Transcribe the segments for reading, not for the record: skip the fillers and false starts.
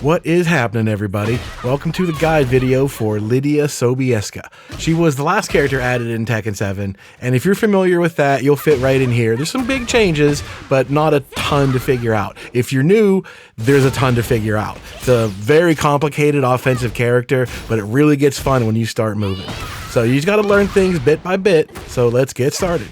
What is happening, everybody? Welcome to the guide video for Lidia Sobieska. She was the last character added in Tekken 7, and if you're familiar with that, you'll fit right in here. There's some big changes, but not a ton to figure out. If you're new, there's a ton to figure out. It's a very complicated offensive character, but it really gets fun when you start moving. So you just got to learn things bit by bit, so let's get started.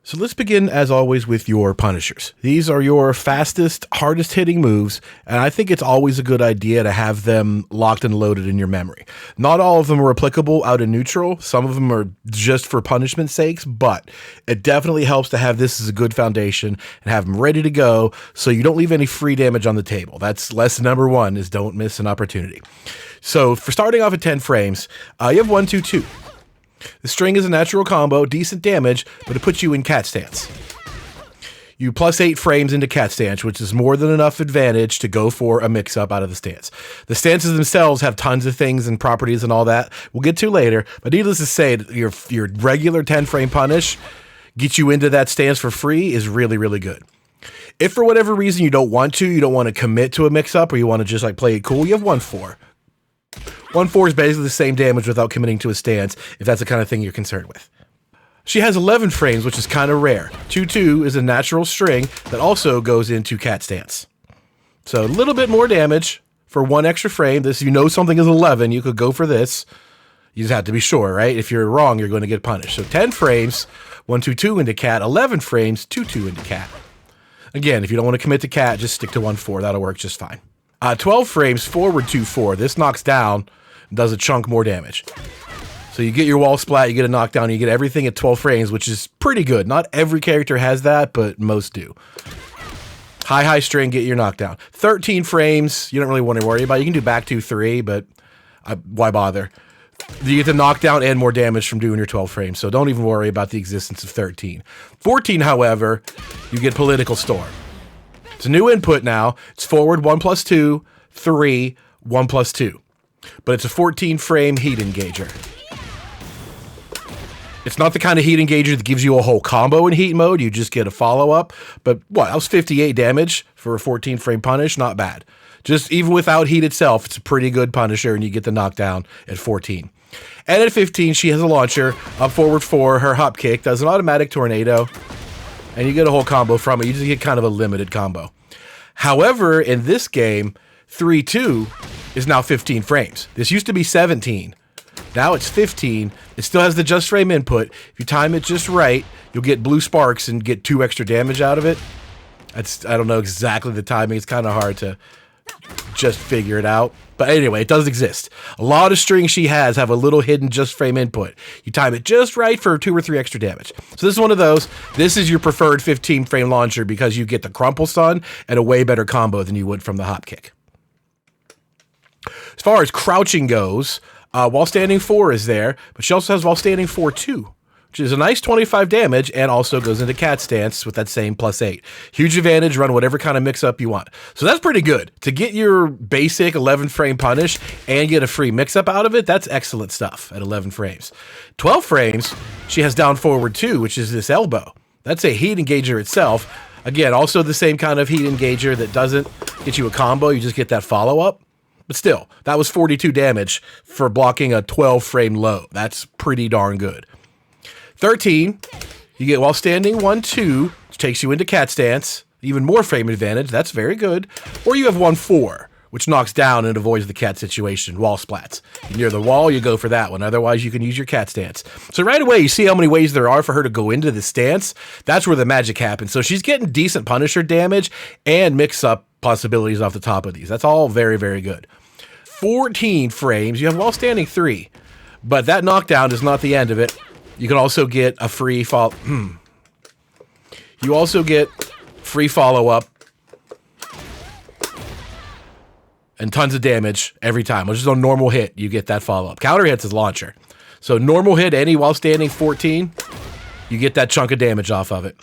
So let's begin, as always, with your punishers. These are your fastest, hardest hitting moves, and I think it's always a good idea to have them locked and loaded in your memory. Not all of them are applicable out in neutral. Some of them are just for punishment's sakes, but it definitely helps to have this as a good foundation and have them ready to go so you don't leave any free damage on the table. That's lesson number one, is don't miss an opportunity. So for starting off at 10 frames, you have 1, 2, 2. The string is a natural combo, decent damage, but it puts you in cat stance. You plus 8 frames into cat stance, which is more than enough advantage to go for a mix-up out of the stance. The stances themselves have tons of things and properties and all that we'll get to later, but needless to say, your regular 10-frame punish gets you into that stance for free is really, really good. If for whatever reason you don't want to commit to a mix-up, or you want to just like play it cool, you have 1-4. 1-4 is basically the same damage without committing to a stance, if that's the kind of thing you're concerned with. She has 11 frames, which is kind of rare. 2-2 is a natural string that also goes into cat stance. So a little bit more damage for 1 extra frame. This, you know something is 11, you could go for this. You just have to be sure, right? If you're wrong, you're going to get punished. So 10 frames, 1-2-2 into cat. 11 frames, 2-2 into cat. Again, if you don't want to commit to cat, just stick to 1-4. That'll work just fine. 12 frames, forward 2-4. This knocks down, does a chunk more damage. So you get your wall splat, you get a knockdown, you get everything at 12 frames, which is pretty good. Not every character has that, but most do. High string, get your knockdown. 13 frames, you don't really want to worry about. You can do back 2-3, but why bother? You get the knockdown and more damage from doing your 12 frames, so don't even worry about the existence of 13. 14, however, you get Political Storm. It's a new input now. It's forward 1+2, 3, 1+2. But it's a 14-frame heat engager. It's not the kind of heat engager that gives you a whole combo in heat mode. You just get a follow-up. But what, that was 58 damage for a 14-frame punish? Not bad. Just even without heat itself, it's a pretty good punisher, and you get the knockdown at 14. And at 15, she has a launcher. Up forward 4, her hop kick does an automatic tornado. And you get a whole combo from it. You just get kind of a limited combo. However, in this game, 3-2 is now 15 frames. This used to be 17. Now it's 15. It still has the just frame input. If you time it just right, you'll get blue sparks and get 2 extra damage out of it. I don't know exactly the timing. It's kind of hard to just figure it out. But anyway, it does exist. A lot of strings she has have a little hidden just frame input. You time it just right for 2 or 3 extra damage. So this is one of those. This is your preferred 15-frame launcher because you get the crumple stun and a way better combo than you would from the hop kick. As far as crouching goes, while standing 4 is there, but she also has while standing 4-2. Which is a nice 25 damage and also goes into cat stance with that same +8. Huge advantage, run whatever kind of mix-up you want. So that's pretty good. To get your basic 11-frame punish and get a free mix-up out of it, that's excellent stuff at 11 frames. 12 frames, she has down forward 2, which is this elbow. That's a heat engager itself. Again, also the same kind of heat engager that doesn't get you a combo, you just get that follow-up. But still, that was 42 damage for blocking a 12-frame low. That's pretty darn good. 13, you get while standing 1-2, which takes you into cat stance. Even more frame advantage, that's very good. Or you have 1-4, which knocks down and avoids the cat situation, wall splats. You're near the wall, you go for that one. Otherwise, you can use your cat stance. So right away, you see how many ways there are for her to go into the stance. That's where the magic happens. So she's getting decent punisher damage and mix-up possibilities off the top of these. That's all very, very good. 14 frames, you have while standing 3. But that knockdown is not the end of it. You can also get a free You also get free follow-up and tons of damage every time. Which is a normal hit, you get that follow-up. Counter hits is launcher. So normal hit, any while standing 14, you get that chunk of damage off of it.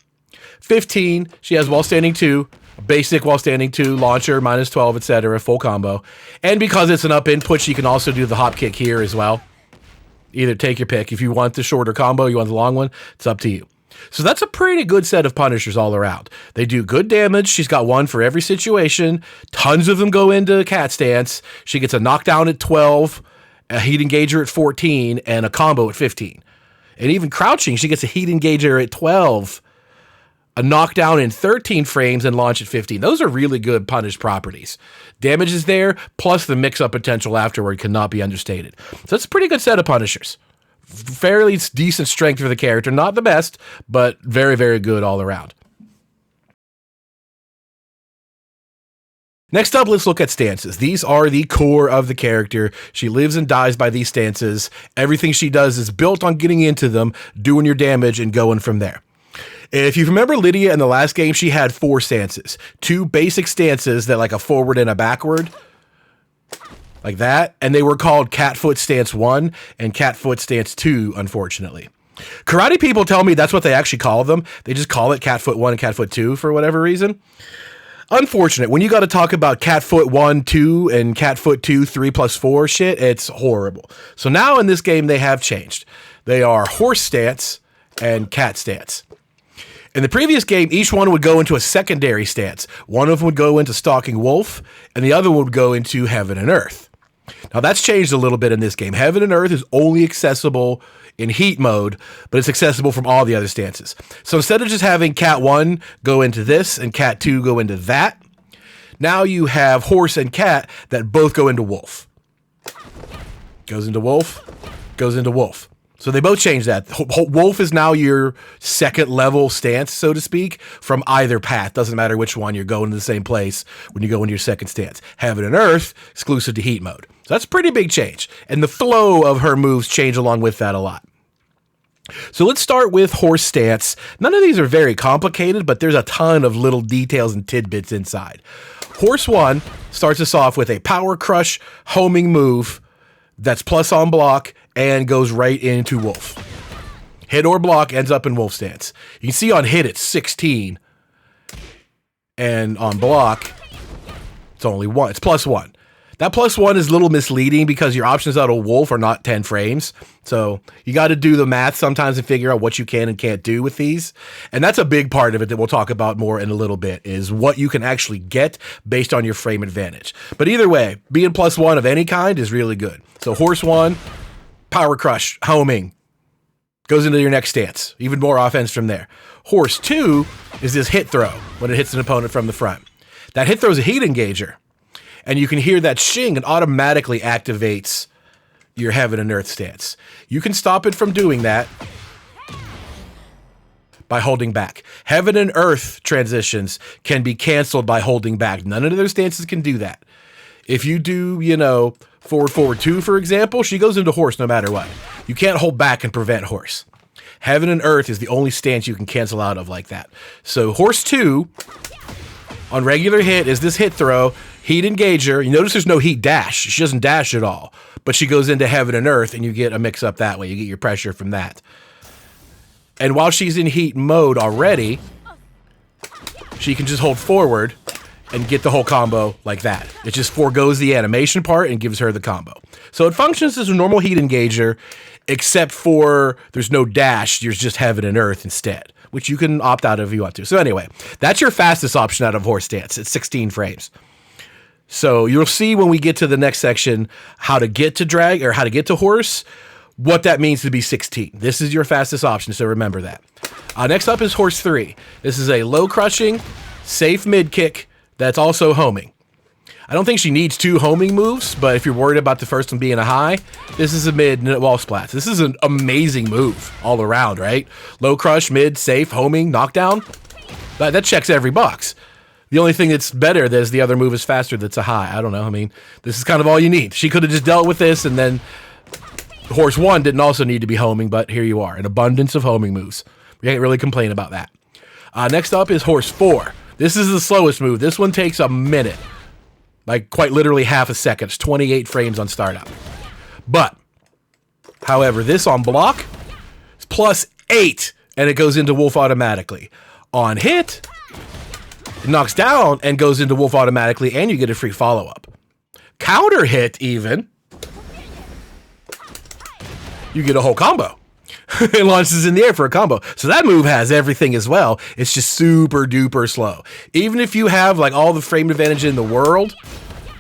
15, she has while standing 2, basic while standing 2, launcher, -12, etc., full combo. And because it's an up input, she can also do the hop kick here as well. Either take your pick. If you want the shorter combo, you want the long one, it's up to you. So that's a pretty good set of punishers all around. They do good damage. She's got one for every situation. Tons of them go into cat stance. She gets a knockdown at 12, a heat engager at 14, and a combo at 15. And even crouching, she gets a heat engager at 12, a knockdown in 13 frames, and launch at 15. Those are really good punish properties. Damage is there, plus the mix-up potential afterward cannot be understated. So it's a pretty good set of punishers. Fairly decent strength for the character. Not the best, but very, very good all around. Next up, let's look at stances. These are the core of the character. She lives and dies by these stances. Everything she does is built on getting into them, doing your damage, and going from there. If you remember Lidia in the last game, she had 4 stances. 2 basic stances that like a forward and a backward. Like that. And they were called Cat Foot Stance 1 and Cat Foot Stance 2, unfortunately. Karate people tell me that's what they actually call them. They just call it Cat Foot 1 and Cat Foot 2 for whatever reason. Unfortunate. When you got to talk about Cat Foot 1, 2, and Cat Foot 2, 3 plus 4 shit, it's horrible. So now in this game, they have changed. They are Horse Stance and Cat Stance. In the previous game, each one would go into a secondary stance. One of them would go into Stalking Wolf, and the other would go into Heaven and Earth. Now that's changed a little bit in this game. Heaven and Earth is only accessible in heat mode, but it's accessible from all the other stances. So instead of just having Cat 1 go into this and Cat 2 go into that, now you have Horse and Cat that both go into Wolf. Goes into Wolf, goes into Wolf. So they both changed that. Wolf is now your second level stance, so to speak, from either path. Doesn't matter which one, you're going to the same place when you go into your second stance. Heaven and Earth, exclusive to heat mode. So that's a pretty big change. And the flow of her moves change along with that a lot. So let's start with Horse Stance. None of these are very complicated, but there's a ton of little details and tidbits inside. Horse 1 starts us off with a Power Crush homing move that's plus on block and goes right into Wolf. Hit or block ends up in Wolf Stance. You can see on hit it's 16. And on block, it's only 1. It's plus 1. That plus 1 is a little misleading because your options out of Wolf are not 10 frames. So you got to do the math sometimes and figure out what you can and can't do with these. And that's a big part of it that we'll talk about more in a little bit, is what you can actually get based on your frame advantage. But either way, being plus 1 of any kind is really good. So Horse 1, Power Crush, homing, goes into your next stance. Even more offense from there. Horse 2 is this hit throw when it hits an opponent from the front. That hit throw is a heat engager. And you can hear that shing and automatically activates your Heaven and Earth stance. You can stop it from doing that by holding back. Heaven and Earth transitions can be canceled by holding back. None of those stances can do that. If you do, forward, forward 2, for example, she goes into Horse no matter what. You can't hold back and prevent Horse. Heaven and Earth is the only stance you can cancel out of like that. So Horse 2 on regular hit is this hit throw, heat engager. You notice there's no heat dash. She doesn't dash at all, but she goes into Heaven and Earth and you get a mix up that way. You get your pressure from that. And while she's in heat mode already, she can just hold forward and get the whole combo like that. It just forgoes the animation part and gives her the combo. So it functions as a normal heat engager, except for there's no dash. There's just Heaven and Earth instead, which you can opt out if you want to. So anyway, that's your fastest option out of Horse Stance. It's 16 frames. So you'll see when we get to the next section how to get to drag or how to get to Horse, what that means to be 16. This is your fastest option, so remember that. Next up is Horse 3. This is a low crushing, safe mid kick that's also homing. I don't think she needs 2 homing moves, but if you're worried about the first one being a high, this is a mid wall splats. This is an amazing move all around, right? Low crush, mid, safe, homing, knockdown. That checks every box. The only thing that's better is the other move is faster that's a high. I don't know. I mean, this is kind of all you need. She could have just dealt with this, and then Horse 1 didn't also need to be homing, but here you are. An abundance of homing moves. We can't really complain about that. Next up is Horse 4. This is the slowest move. This one takes a minute. Like quite literally half a second. It's 28 frames on startup. But, however, this on block is plus 8, and it goes into Wolf automatically. On hit, it knocks down and goes into Wolf automatically, and you get a free follow-up. Counter hit, even, you get a whole combo. It launches in the air for a combo. So that move has everything as well. It's just super duper slow. Even if you have like all the frame advantage in the world,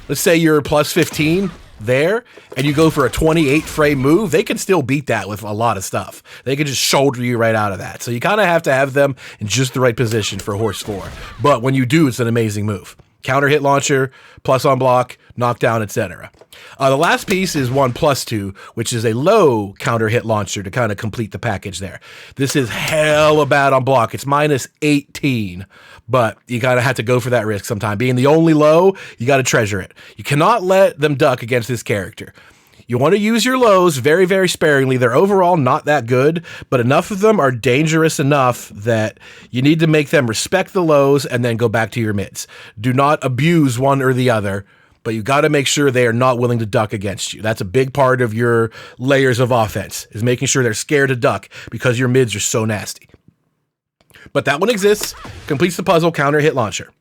let's say you're plus 15 there, and you go for a 28 frame move, they can still beat that with a lot of stuff. They can just shoulder you right out of that. So you kind of have to have them in just the right position for Horse 4. But when you do, it's an amazing move. Counter hit launcher, plus on block, knockdown, etc. The last piece is 1+2, which is a low counter hit launcher to kind of complete the package there. This is hella bad on block. It's minus 18, but you gotta have to go for that risk sometime. Being the only low, you gotta treasure it. You cannot let them duck against this character. You want to use your lows very, very sparingly. They're overall not that good, but enough of them are dangerous enough that you need to make them respect the lows and then go back to your mids. Do not abuse one or the other, but you got to make sure they are not willing to duck against you. That's a big part of your layers of offense, is making sure they're scared to duck because your mids are so nasty. But that one exists, completes the puzzle, counter hit launcher.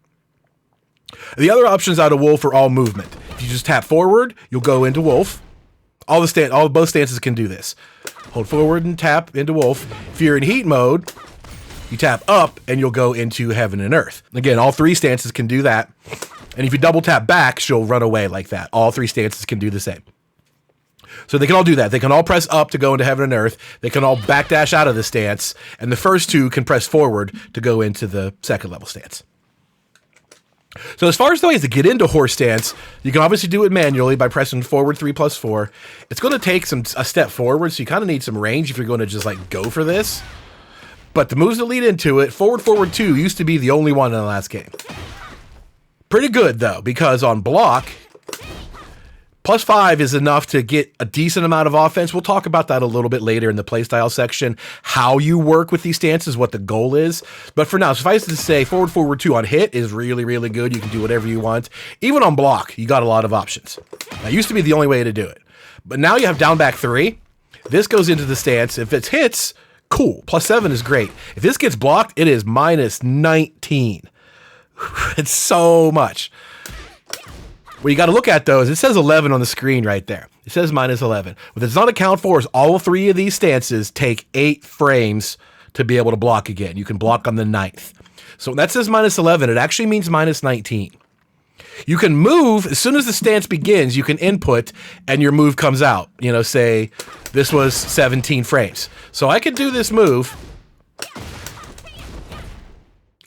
The other options out of Wolf are all movement. If you just tap forward, you'll go into Wolf. Both stances can do this. Hold forward and tap into Wolf. If you're in heat mode, you tap up and you'll go into Heaven and Earth. Again, all three stances can do that. And if you double tap back, she'll run away like that. All three stances can do the same. So they can all do that. They can all press up to go into Heaven and Earth. They can all backdash out of the stance. And the first two can press forward to go into the second level stance. So as far as the ways to get into Horse Stance, you can obviously do it manually by pressing forward 3+4. It's going to take a step forward, so you kind of need some range if you're going to just like go for this. But the moves that lead into it, forward 2 used to be the only one in the last game. Pretty good though, because on block, +5 is enough to get a decent amount of offense. We'll talk about that a little bit later in the playstyle section, how you work with these stances, what the goal is. But for now, suffice it to say, forward 2 on hit is really, really good. You can do whatever you want. Even on block, you got a lot of options. That used to be the only way to do it. But now you have down back 3. This goes into the stance. If it's hits, cool. +7 is great. If this gets blocked, it is minus 19. It's so much. What you got to look at, though, is it says 11 on the screen right there. It says minus 11. What it does not account for is all three of these stances take 8 frames to be able to block again. You can block on the 9th. So when that says minus 11, it actually means minus 19. You can move, as soon as the stance begins, you can input, and your move comes out. You know, say this was 17 frames. So I could do this move,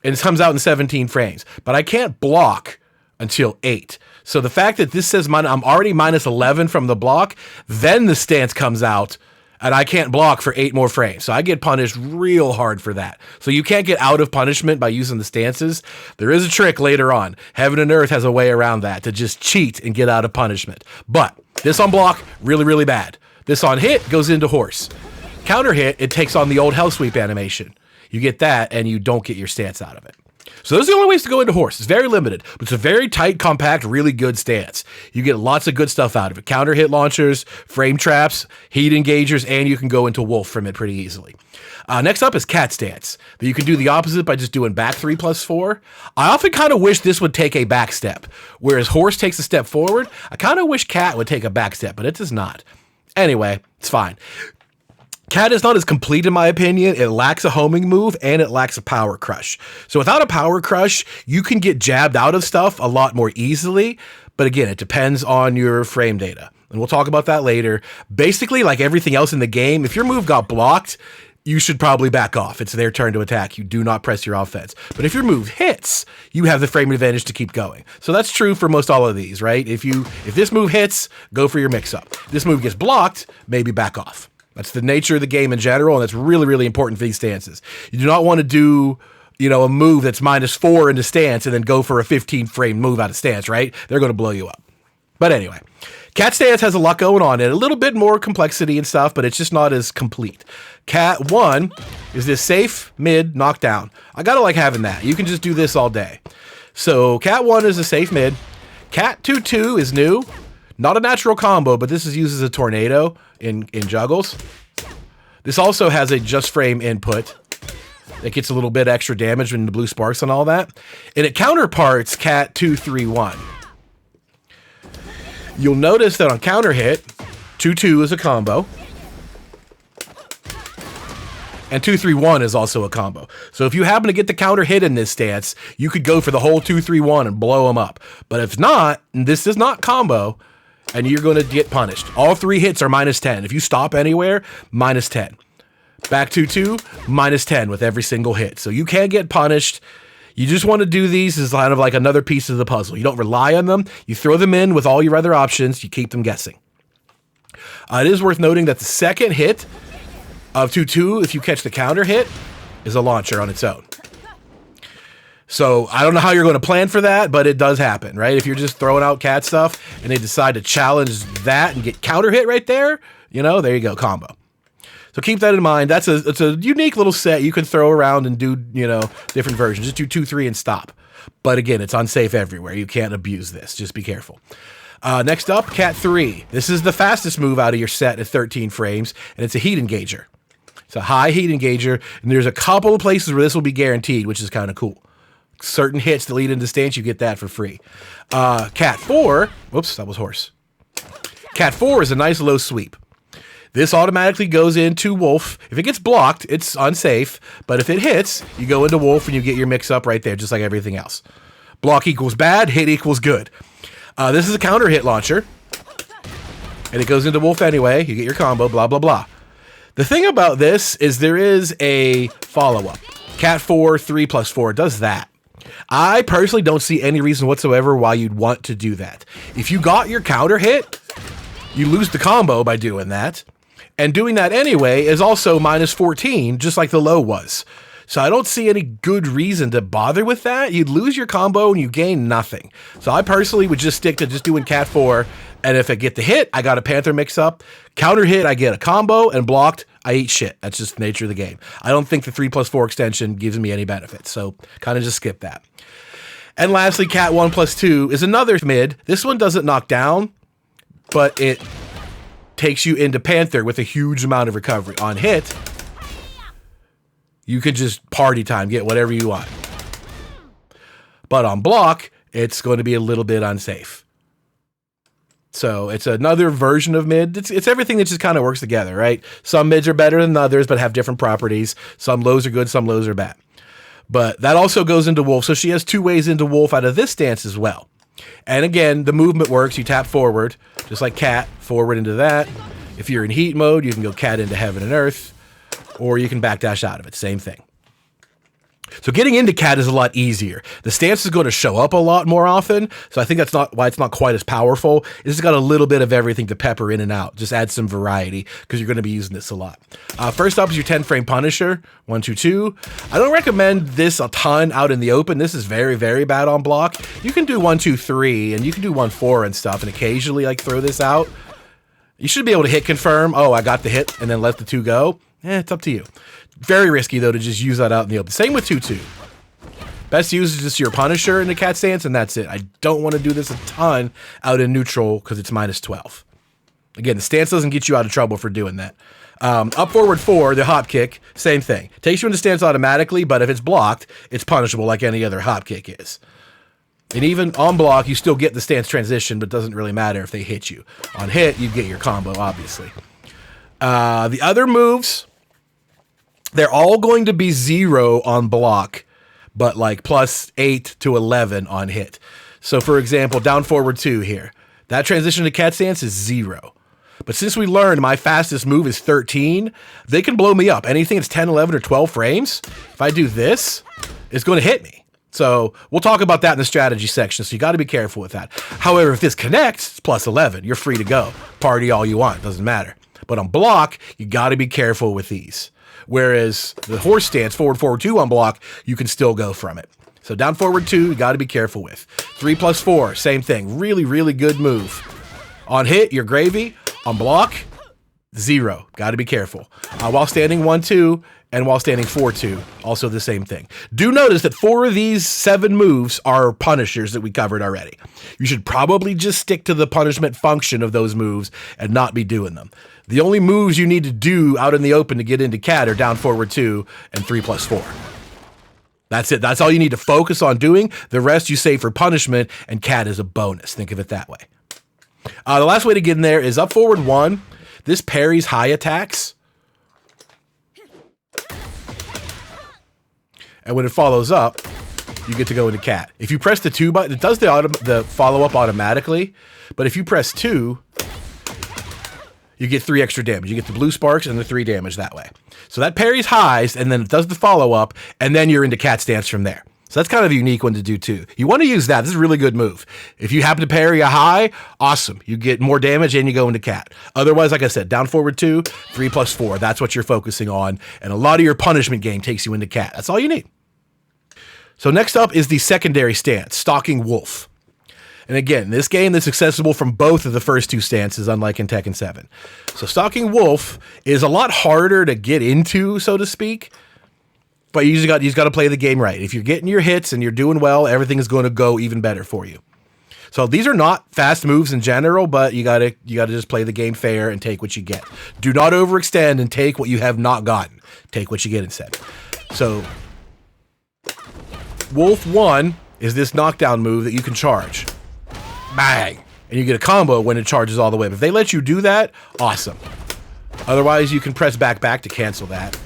and it comes out in 17 frames. But I can't block until 8. So the fact that this says I'm already minus 11 from the block, then the stance comes out, and I can't block for 8 more frames. So I get punished real hard for that. So you can't get out of punishment by using the stances. There is a trick later on. Heaven and Earth has a way around that, to just cheat and get out of punishment. But this on block, really, really bad. This on hit goes into Horse. Counter hit, it takes on the old Hell Sweep animation. You get that, and you don't get your stance out of it. So those are the only ways to go into Horse. It's very limited, but it's a very tight, compact, really good stance. You get lots of good stuff out of it. Counter hit launchers, frame traps, heat engagers, and you can go into Wolf from it pretty easily. Next up is Cat Stance. You can do the opposite by just doing back 3+4. I often kind of wish this would take a back step, whereas Horse takes a step forward. I kind of wish Cat would take a back step, but it does not. Anyway, it's fine. Cat is not as complete in my opinion. It lacks a homing move and it lacks a power crush. So without a power crush, you can get jabbed out of stuff a lot more easily. But again, it depends on your frame data. And we'll talk about that later. Basically, like everything else in the game, if your move got blocked, you should probably back off. It's their turn to attack. You do not press your offense. But if your move hits, you have the frame advantage to keep going. So that's true for most all of these, right? If this move hits, go for your mix-up. This move gets blocked, maybe back off. That's the nature of the game in general, and that's really, really important for these stances. You do not want to do, a move that's -4 into stance and then go for a 15-frame move out of stance, right? They're going to blow you up. But anyway, Cat Stance has a lot going on and a little bit more complexity and stuff, but it's just not as complete. Cat 1 is this safe mid knockdown. I gotta like having that. You can just do this all day. So Cat 1 is a safe mid. Cat 2-2 is new. Not a natural combo, but this is used as a tornado in juggles. This also has a just frame input. It gets a little bit extra damage when the blue sparks and all that. And it counterparts Cat 2-3-1. You'll notice that on counter hit, 2-2 is a combo. And 2-3-1 is also a combo. So if you happen to get the counter hit in this stance, you could go for the whole 2-3-1 and blow them up. But if not, this is not combo, and you're going to get punished. All 3 hits are -10. If you stop anywhere, -10. Back 2-2, -10 with every single hit. So you can get punished. You just want to do these as kind of like another piece of the puzzle. You don't rely on them. You throw them in with all your other options. You keep them guessing. It is worth noting that the second hit of 2-2, if you catch the counter hit, is a launcher on its own. So I don't know how you're going to plan for that, but it does happen, right? If you're just throwing out cat stuff and they decide to challenge that and get counter hit right there, you know, there you go, combo. So keep that in mind. It's a unique little set you can throw around and do, you know, different versions. Just do 2-3 and stop. But again, it's unsafe everywhere. You can't abuse this. Just be careful. Next up, Cat 3. This is the fastest move out of your set at 13 frames, and it's a heat engager. It's a high heat engager, and there's a couple of places where this will be guaranteed, which is kind of cool. Certain hits that lead into stance, you get that for free. Cat 4, whoops, that was horse. Cat 4 is a nice low sweep. This automatically goes into Wolf. If it gets blocked, it's unsafe, but if it hits, you go into Wolf and you get your mix up right there, just like everything else. Block equals bad, hit equals good. This is a counter hit launcher, and it goes into Wolf anyway. You get your combo, blah, blah, blah. The thing about this is there is a follow-up. Cat 4, 3+4 does that. I personally don't see any reason whatsoever why you'd want to do that. If you got your counter hit, you lose the combo by doing that. And doing that anyway is also -14, just like the low was. So I don't see any good reason to bother with that. You'd lose your combo and you gain nothing. So I personally would just stick to just doing Cat 4. And if I get the hit, I got a Panther mix up. Counter hit, I get a combo, and blocked, I eat shit. That's just the nature of the game. I don't think the 3+4 extension gives me any benefits. So kind of just skip that. And lastly, Cat 1+2 is another mid. This one doesn't knock down, but it takes you into Panther with a huge amount of recovery. On hit, you could just party time, get whatever you want. But on block, it's going to be a little bit unsafe. So it's another version of mid. It's everything that just kind of works together, right? Some mids are better than others, but have different properties. Some lows are good, some lows are bad. But that also goes into Wolf. So she has 2 ways into Wolf out of this stance as well. And again, the movement works. You tap forward, just like Cat, forward into that. If you're in heat mode, you can go Cat into Heaven and Earth, or you can backdash out of it. Same thing. So getting into Cat is a lot easier. The stance is going to show up a lot more often, so I think that's not why it's not quite as powerful. It's just got a little bit of everything to pepper in and out. Just add some variety, because you're going to be using this a lot. First up is your 10-frame Punisher, 1-2-2. I don't recommend this a ton out in the open. This is very, very bad on block. You can do 1-2-3, and you can do 1-4 and stuff, and occasionally like throw this out. You should be able to hit confirm. Oh, I got the hit, and then let the 2 go. It's up to you. Very risky, though, to just use that out in the open. Same with 2-2. Best use is just your Punisher in the Cat stance, and that's it. I don't want to do this a ton out in neutral because it's -12. Again, the stance doesn't get you out of trouble for doing that. Up forward 4, the hop kick, same thing. Takes you into stance automatically, but if it's blocked, it's punishable like any other hop kick is. And even on block, you still get the stance transition, but it doesn't really matter if they hit you. On hit, you get your combo, obviously. The other moves, they're all going to be 0 on block, but like +8 to 11 on hit. So for example, down forward 2 here. That transition to Cat stance is 0. But since we learned my fastest move is 13, they can blow me up. Anything that's 10, 11, or 12 frames, if I do this, it's going to hit me. So we'll talk about that in the strategy section, so you got to be careful with that. However, if this connects, it's +11. You're free to go. Party all you want. Doesn't matter. But on block, you got to be careful with these. Whereas the horse stance, forward 2 on block, you can still go from it. So down forward 2, you got to be careful with. 3+4, same thing. Really, really good move. On hit, you're gravy. On block, 0. Got to be careful. While standing 1-2 and while standing 4-2, also the same thing. Do notice that 4 of these 7 moves are punishers that we covered already. You should probably just stick to the punishment function of those moves and not be doing them. The only moves you need to do out in the open to get into Cat are down forward 2 and 3+4. That's it. That's all you need to focus on doing. The rest you save for punishment, and Cat is a bonus. Think of it that way. The last way to get in there is up forward 1. This parries high attacks. And when it follows up, you get to go into cat. If you press the 2 button, it does the follow-up automatically. But if you press 2, you get 3 extra damage. You get the blue sparks and the 3 damage that way. So that parries highs, and then it does the follow-up, and then you're into cat stance from there. So that's kind of a unique one to do too. You want to use that. This is a really good move. If you happen to parry a high, awesome. You get more damage and you go into cat. Otherwise, like I said, down forward 2, 3 plus 4. That's what you're focusing on. And a lot of your punishment game takes you into cat. That's all you need. So next up is the secondary stance, Stalking Wolf. And again, this game is accessible from both of the first 2 stances, unlike in Tekken 7. So Stalking Wolf is a lot harder to get into, so to speak. But you just got to play the game right. If you're getting your hits and you're doing well, everything is going to go even better for you. So these are not fast moves in general, but you got to just play the game fair and take what you get. Do not overextend and take what you have not gotten. Take what you get instead. So Wolf 1 is this knockdown move that you can charge. Bang! And you get a combo when it charges all the way. But if they let you do that, awesome. Otherwise, you can press back to cancel that.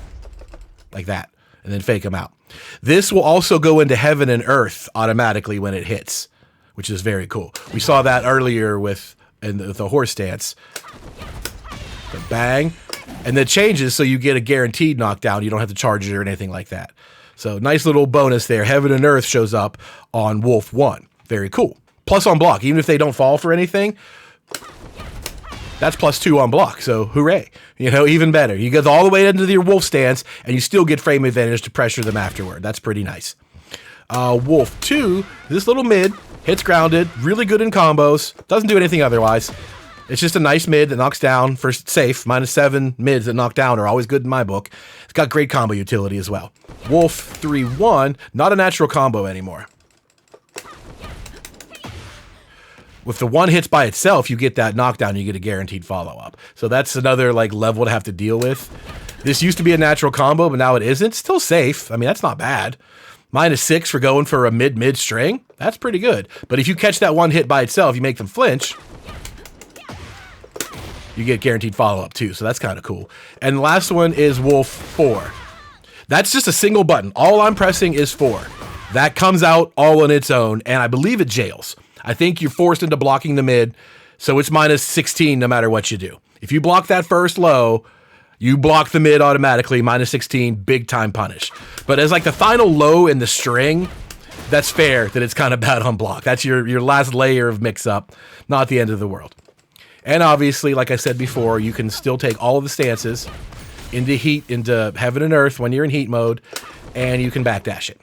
Like that. And then fake them out. This will also go into heaven and earth automatically when it hits, which is very cool. We saw that earlier with the horse stance. The bang. And then changes so you get a guaranteed knockdown. You don't have to charge it or anything like that. So nice little bonus there. Heaven and earth shows up on Wolf 1. Very cool. Plus on block. Even if they don't fall for anything, that's plus 2 on block, so hooray. You know, even better. You go all the way into your wolf stance, and you still get frame advantage to pressure them afterward. That's pretty nice. Wolf 2, this little mid, hits grounded, really good in combos, doesn't do anything otherwise. It's just a nice mid that knocks down for safe. -7 mids that knock down are always good in my book. It's got great combo utility as well. Wolf 3-1, not a natural combo anymore. If the 1 hits by itself, you get that knockdown, you get a guaranteed follow-up. So that's another like level to have to deal with. This used to be a natural combo, but now it isn't. Still safe. I mean, that's not bad. -6 for going for a mid-mid string. That's pretty good. But if you catch that 1 hit by itself, you make them flinch, you get guaranteed follow-up too. So that's kind of cool. And the last one is Wolf 4. That's just a single button. All I'm pressing is 4. That comes out all on its own, and I believe it jails. I think you're forced into blocking the mid, so it's -16 no matter what you do. If you block that first low, you block the mid automatically, -16, big time punish. But as like the final low in the string, that's fair that it's kind of bad on block. That's your last layer of mix-up, not the end of the world. And obviously, like I said before, you can still take all of the stances into heaven and earth when you're in heat mode, and you can backdash it.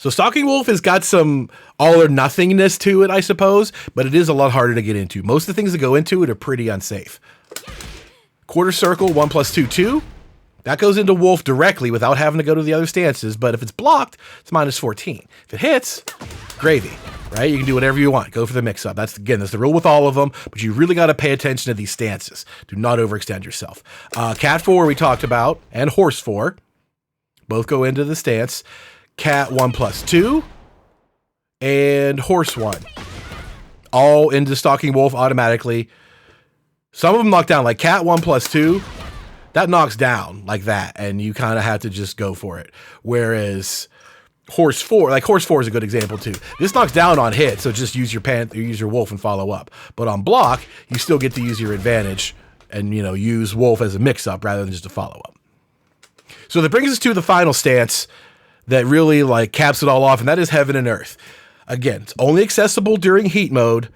So Stalking Wolf has got some all or nothingness to it, I suppose, but it is a lot harder to get into. Most of the things that go into it are pretty unsafe. Quarter circle, 1 + 2, 2. That goes into Wolf directly without having to go to the other stances, but if it's blocked, it's -14. If it hits, gravy, right? You can do whatever you want. Go for the mix-up. That's the rule with all of them, but you really got to pay attention to these stances. Do not overextend yourself. Cat 4 we talked about, and Horse 4. Both go into the stance. Cat 1 + 2, and Horse 1. All into Stalking Wolf automatically. Some of them knock down, like Cat 1 + 2, that knocks down like that, and you kind of have to just go for it. Whereas Horse 4, like Horse 4 is a good example too. This knocks down on hit, so just use your Wolf and follow up. But on block, you still get to use your advantage and, you know, use Wolf as a mix-up rather than just a follow-up. So that brings us to the final stance that really like caps it all off, and that is Heaven and Earth. Again, it's only accessible during heat mode.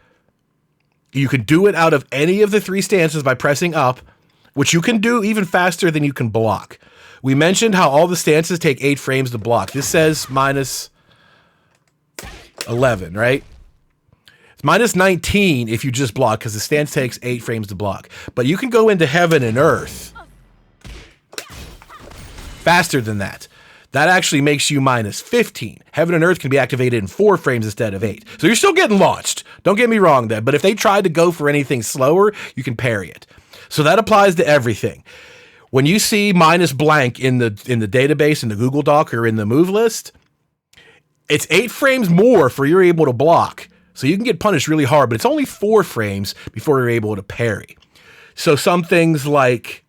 You can do it out of any of the 3 stances by pressing up, which you can do even faster than you can block. We mentioned how all the stances take 8 frames to block. This says -11, right? It's -19 if you just block, because the stance takes 8 frames to block. But you can go into Heaven and Earth faster than that. That actually makes you -15. Heaven and Earth can be activated in 4 frames instead of 8. So you're still getting launched. Don't get me wrong there. But if they tried to go for anything slower, you can parry it. So that applies to everything. When you see -blank in the database, in the Google Doc, or in the move list, it's 8 frames more for you're able to block. So you can get punished really hard, but it's only 4 frames before you're able to parry. So some things like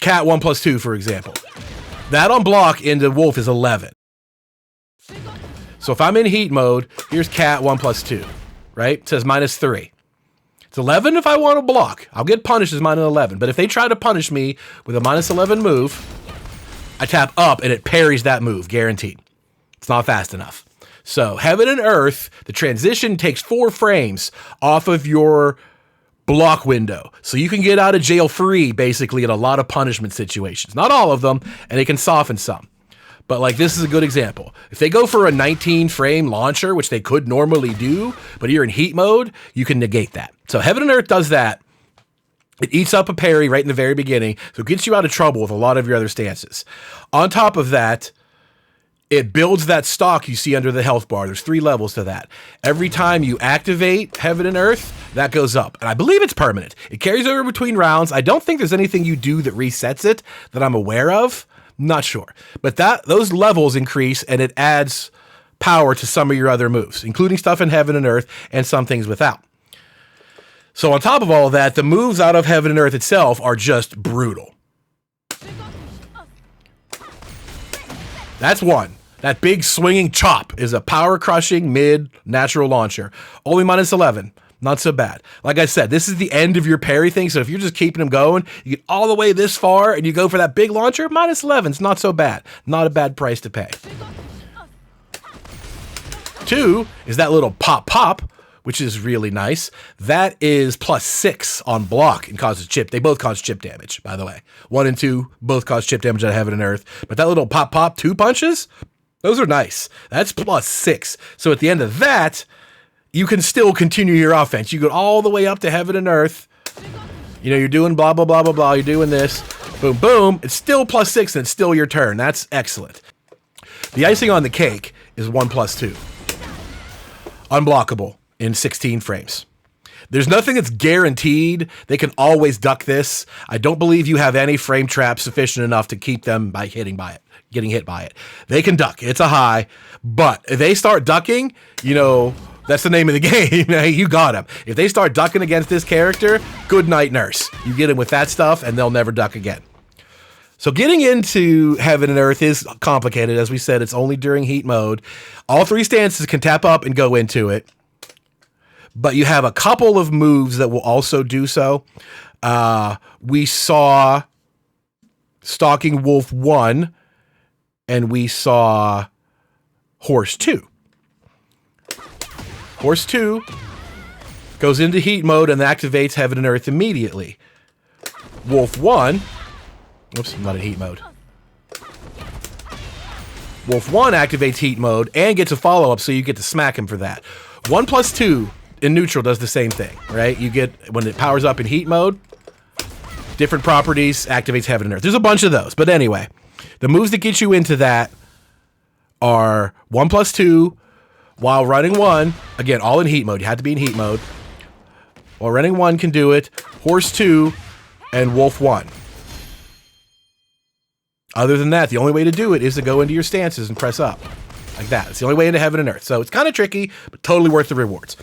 cat 1+2, for example. That on block into wolf is 11. So if I'm in heat mode, here's cat 1+2, right? It says -3. It's 11 if I want to block. I'll get punished as -11. But if they try to punish me with a -11 move, I tap up and it parries that move, guaranteed. It's not fast enough. So Heaven and Earth, the transition takes 4 frames off of your block window. So you can get out of jail free, basically, in a lot of punishment situations. Not all of them, and it can soften some. But like this is a good example. If they go for a 19 frame launcher, which they could normally do, but you're in heat mode, you can negate that. So Heaven and Earth does that. It eats up a parry right in the very beginning, so it gets you out of trouble with a lot of your other stances. On top of that, it builds that stock you see under the health bar. There's 3 levels to that. Every time you activate Heaven and Earth, that goes up. And I believe it's permanent. It carries over between rounds. I don't think there's anything you do that resets it that I'm aware of. Not sure. But those levels increase, and it adds power to some of your other moves, including stuff in Heaven and Earth and some things without. So on top of all of that, the moves out of Heaven and Earth itself are just brutal. That's one. That big swinging chop is a power-crushing mid-natural launcher. Only -11. Not so bad. Like I said, this is the end of your parry thing, so if you're just keeping them going, you get all the way this far, and you go for that big launcher, -11. It's not so bad. Not a bad price to pay. 2 is that little pop, which is really nice. That is +6 on block and causes chip. They both cause chip damage, by the way. 1 and 2 both cause chip damage out of Heaven and Earth. But that little pop 2 punches, those are nice. That's +6. So at the end of that, you can still continue your offense. You go all the way up to Heaven and Earth. You know, you're doing blah, blah, blah, blah, blah. You're doing this. Boom, boom. It's still +6 and it's still your turn. That's excellent. The icing on the cake is 1+2. Unblockable in 16 frames. There's nothing that's guaranteed. They can always duck this. I don't believe you have any frame traps sufficient enough to keep them by getting hit by it. They can duck. It's a high. But if they start ducking, you know, that's the name of the game. You got them. If they start ducking against this character, good night, nurse. You get them with that stuff, and they'll never duck again. So getting into Heaven and Earth is complicated. As we said, it's only during heat mode. All 3 stances can tap up and go into it. But you have a couple of moves that will also do so. We saw Stalking Wolf 1, and we saw Horse 2. Horse 2 goes into heat mode and activates Heaven and Earth immediately. Wolf 1, oops, I'm not in heat mode. Wolf 1 activates heat mode and gets a follow-up, so you get to smack him for that. 1+2 in neutral does the same thing, right? You get, when it powers up in heat mode, different properties, activates Heaven and Earth. There's a bunch of those, but anyway, the moves that get you into that are 1+2, while running 1, again, all in heat mode. You have to be in heat mode. While running 1 can do it, Horse 2, and Wolf 1. Other than that, the only way to do it is to go into your stances and press up. Like that. It's the only way into Heaven and Earth. So it's kind of tricky, but totally worth the rewards.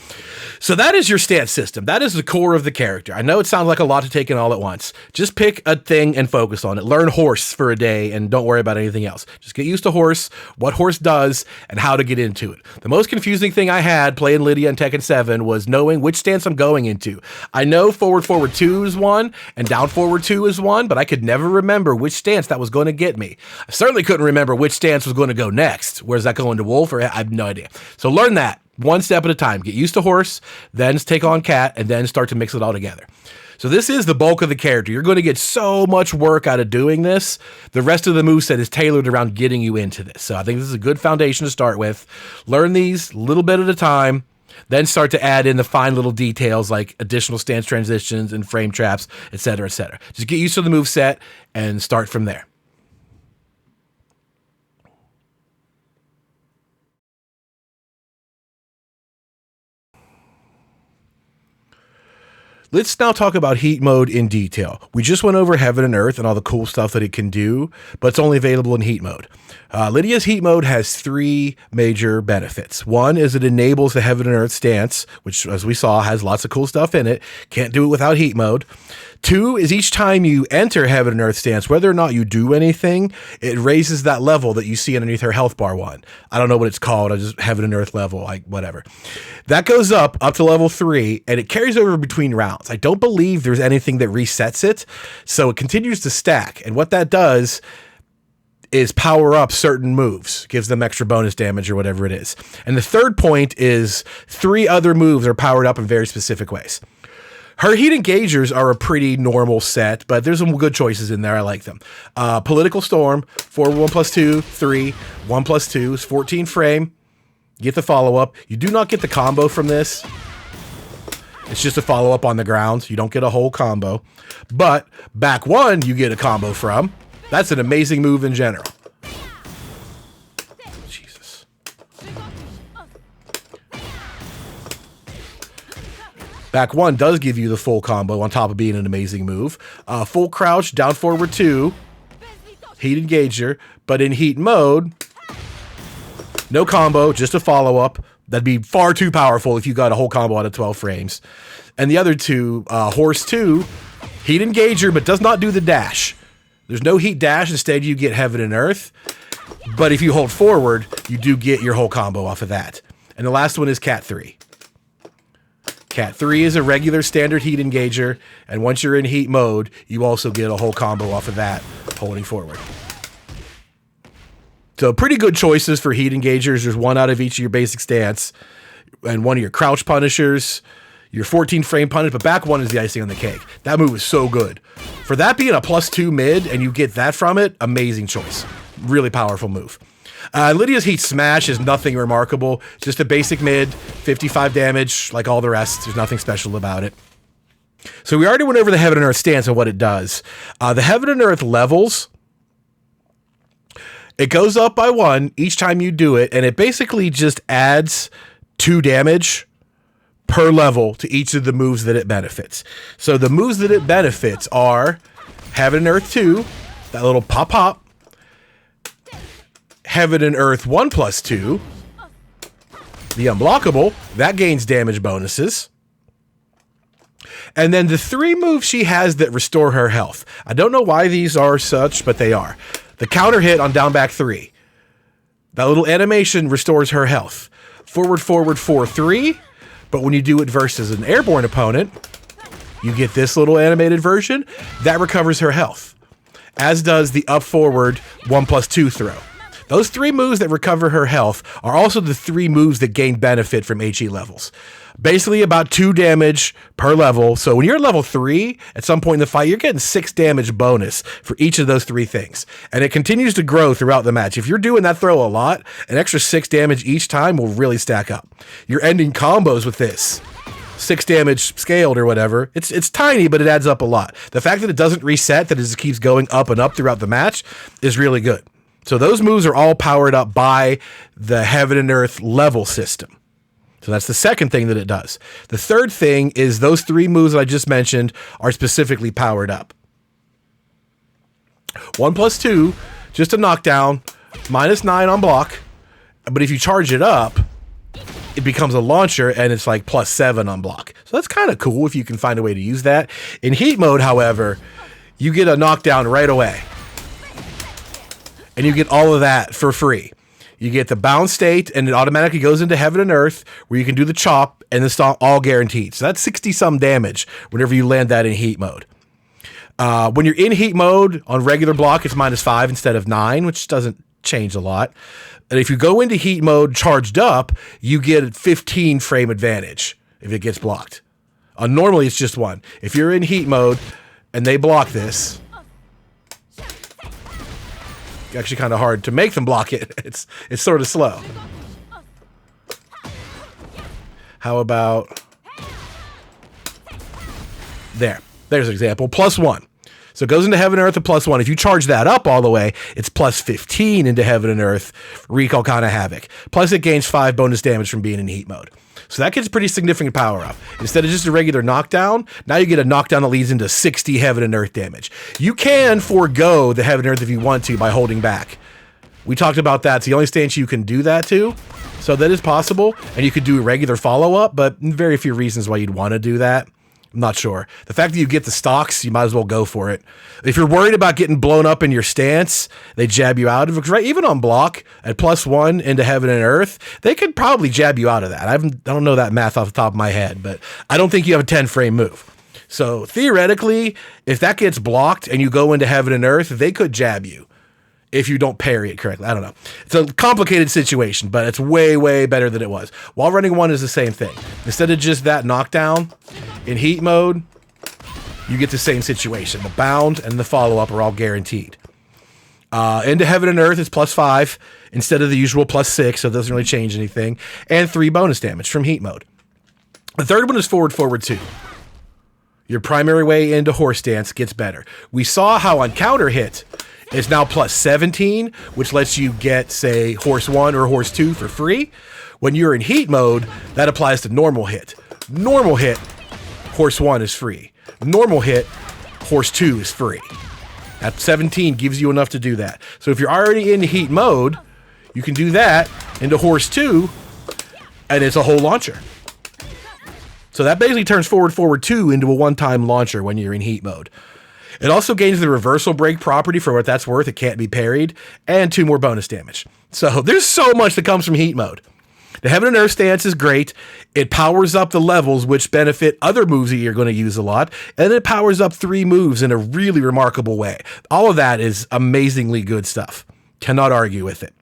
So that is your stance system. That is the core of the character. I know it sounds like a lot to take in all at once. Just pick a thing and focus on it. Learn Horse for a day and don't worry about anything else. Just get used to Horse, what Horse does, and how to get into it. The most confusing thing I had playing Lidia in Tekken 7 was knowing which stance I'm going into. I know forward 2 is one and down forward 2 is one, but I could never remember which stance that was going to get me. I certainly couldn't remember which stance was going to go next. Where's that going to Wolf? Or I have no idea. So learn that one step at a time. Get used to Horse, then take on Cat, and then start to mix it all together. So this is the bulk of the character. You're going to get so much work out of doing this. The rest of the moveset is tailored around getting you into this. So I think this is a good foundation to start with. Learn these a little bit at a time, then start to add in the fine little details like additional stance transitions and frame traps, etc., etc. Just get used to the moveset and start from there. Let's now talk about heat mode in detail. We just went over Heaven and Earth and all the cool stuff that it can do, but it's only available in heat mode. Lidia's heat mode has 3 major benefits. One is it enables the Heaven and Earth stance, which, as we saw, has lots of cool stuff in it. Can't do it without heat mode. 2 is each time you enter Heaven and Earth Stance, whether or not you do anything, it raises that level that you see underneath her health bar 1. I don't know what it's called. I just Heaven and Earth level, like whatever. That goes up to level 3, and it carries over between rounds. I don't believe there's anything that resets it, so it continues to stack. And what that does is power up certain moves, gives them extra bonus damage or whatever it is. And the third point is 3 other moves are powered up in very specific ways. Her heat engagers are a pretty normal set, but there's some good choices in there. I like them. Political Storm, 4, 1 plus 2, 3, 1 plus 2 is 14 frame. You get the follow-up. You do not get the combo from this. It's just a follow-up on the ground. You don't get a whole combo. But back 1, you get a combo from. That's an amazing move in general. Jesus. Back 1 does give you the full combo on top of being an amazing move. Full crouch, down forward 2. Heat engager. But in heat mode, no combo, just a follow-up. That'd be far too powerful if you got a whole combo out of 12 frames. And the other 2, Horse 2, heat engager, but does not do the dash. There's no heat dash. Instead, you get Heaven and Earth. But if you hold forward, you do get your whole combo off of that. And the last one is Cat 3. Cat 3 is a regular standard heat engager. And once you're in heat mode, you also get a whole combo off of that, holding forward. So pretty good choices for heat engagers. There's 1 out of each of your basic stance. And 1 of your crouch punishers. Your 14 frame punish, but back 1 is the icing on the cake. That move is so good. For that being a +2 mid and you get that from it, amazing choice. Really powerful move. Lidia's Heat Smash is nothing remarkable. Just a basic mid, 55 damage, like all the rest. There's nothing special about it. So we already went over the Heaven and Earth Stance and what it does. The Heaven and Earth levels, it goes up by 1 each time you do it, and it basically just adds 2 damage per level to each of the moves that it benefits. So the moves that it benefits are Heaven and Earth 2, that little pop. Heaven and Earth 1 plus 2, the unblockable, that gains damage bonuses. And then the 3 moves she has that restore her health. I don't know why these are such, but they are. The counter hit on down back 3. That little animation restores her health. Forward 4-3. But when you do it versus an airborne opponent, you get this little animated version that recovers her health, as does the up forward 1 plus 2 throw. Those 3 moves that recover her health are also the 3 moves that gain benefit from HE levels. Basically about 2 damage per level. So when you're at level 3, at some point in the fight, you're getting 6 damage bonus for each of those 3 things. And it continues to grow throughout the match. If you're doing that throw a lot, an extra 6 damage each time will really stack up. You're ending combos with this. 6 damage scaled or whatever. It's tiny, but it adds up a lot. The fact that it doesn't reset, that it just keeps going up and up throughout the match is really good. So those moves are all powered up by the Heaven and Earth level system. So that's the second thing that it does. The third thing is those 3 moves that I just mentioned are specifically powered up. 1 plus 2, just a knockdown, -9 on block. But if you charge it up, it becomes a launcher and it's like +7 on block. So that's kind of cool if you can find a way to use that. In heat mode, however, you get a knockdown right away. And you get all of that for free. You get the bound state, and it automatically goes into Heaven and Earth, where you can do the chop, and it's all guaranteed. So that's 60-some damage whenever you land that in heat mode. When you're in heat mode, on regular block, it's -5 instead of 9, which doesn't change a lot. And if you go into heat mode charged up, you get a 15 frame advantage if it gets blocked. Normally, it's just 1. If you're in heat mode, and they block this... actually kind of hard to make them block it. It's sort of slow. How about there's an example. +1. So it goes into Heaven and Earth at +1. If you charge that up all the way, it's +15 into Heaven and Earth Recall Kind of Havoc. Plus it gains 5 bonus damage from being in heat mode. So that gets a pretty significant power up. Instead of just a regular knockdown, now you get a knockdown that leads into 60 Heaven and Earth damage. You can forego the Heaven and Earth if you want to by holding back. We talked about that. It's the only stance you can do that to. So that is possible. And you could do a regular follow-up, but very few reasons why you'd want to do that. I'm not sure. The fact that you get the stocks, you might as well go for it. If you're worried about getting blown up in your stance, they jab you out of it. Because even on block at +1 into heaven and earth, they could probably jab you out of that. I don't know that math off the top of my head, but I don't think you have a 10-frame move. So theoretically, if that gets blocked and you go into heaven and earth, they could jab you if you don't parry it correctly. I don't know. It's a complicated situation, but it's way, way better than it was. While running 1 is the same thing. Instead of just that knockdown, in heat mode, you get the same situation. The bound and the follow-up are all guaranteed. Into heaven and earth is +5 instead of the usual +6, so it doesn't really change anything. And 3 bonus damage from heat mode. The third one is forward 2. Your primary way into horse stance gets better. We saw how on counter hit, it's now +17, which lets you get, say, horse 1 or horse 2 for free. When you're in heat mode, that applies to normal hit. Normal hit, horse 1 is free. Normal hit, horse 2 is free. That 17 gives you enough to do that. So if you're already in heat mode, you can do that into horse 2, and it's a whole launcher. So that basically turns forward 2 into a one-time launcher when you're in heat mode. It also gains the reversal break property for what that's worth. It can't be parried, and 2 more bonus damage. So there's so much that comes from heat mode. The heaven and earth stance is great. It powers up the levels, which benefit other moves that you're going to use a lot, and it powers up 3 moves in a really remarkable way. All of that is amazingly good stuff. Cannot argue with it.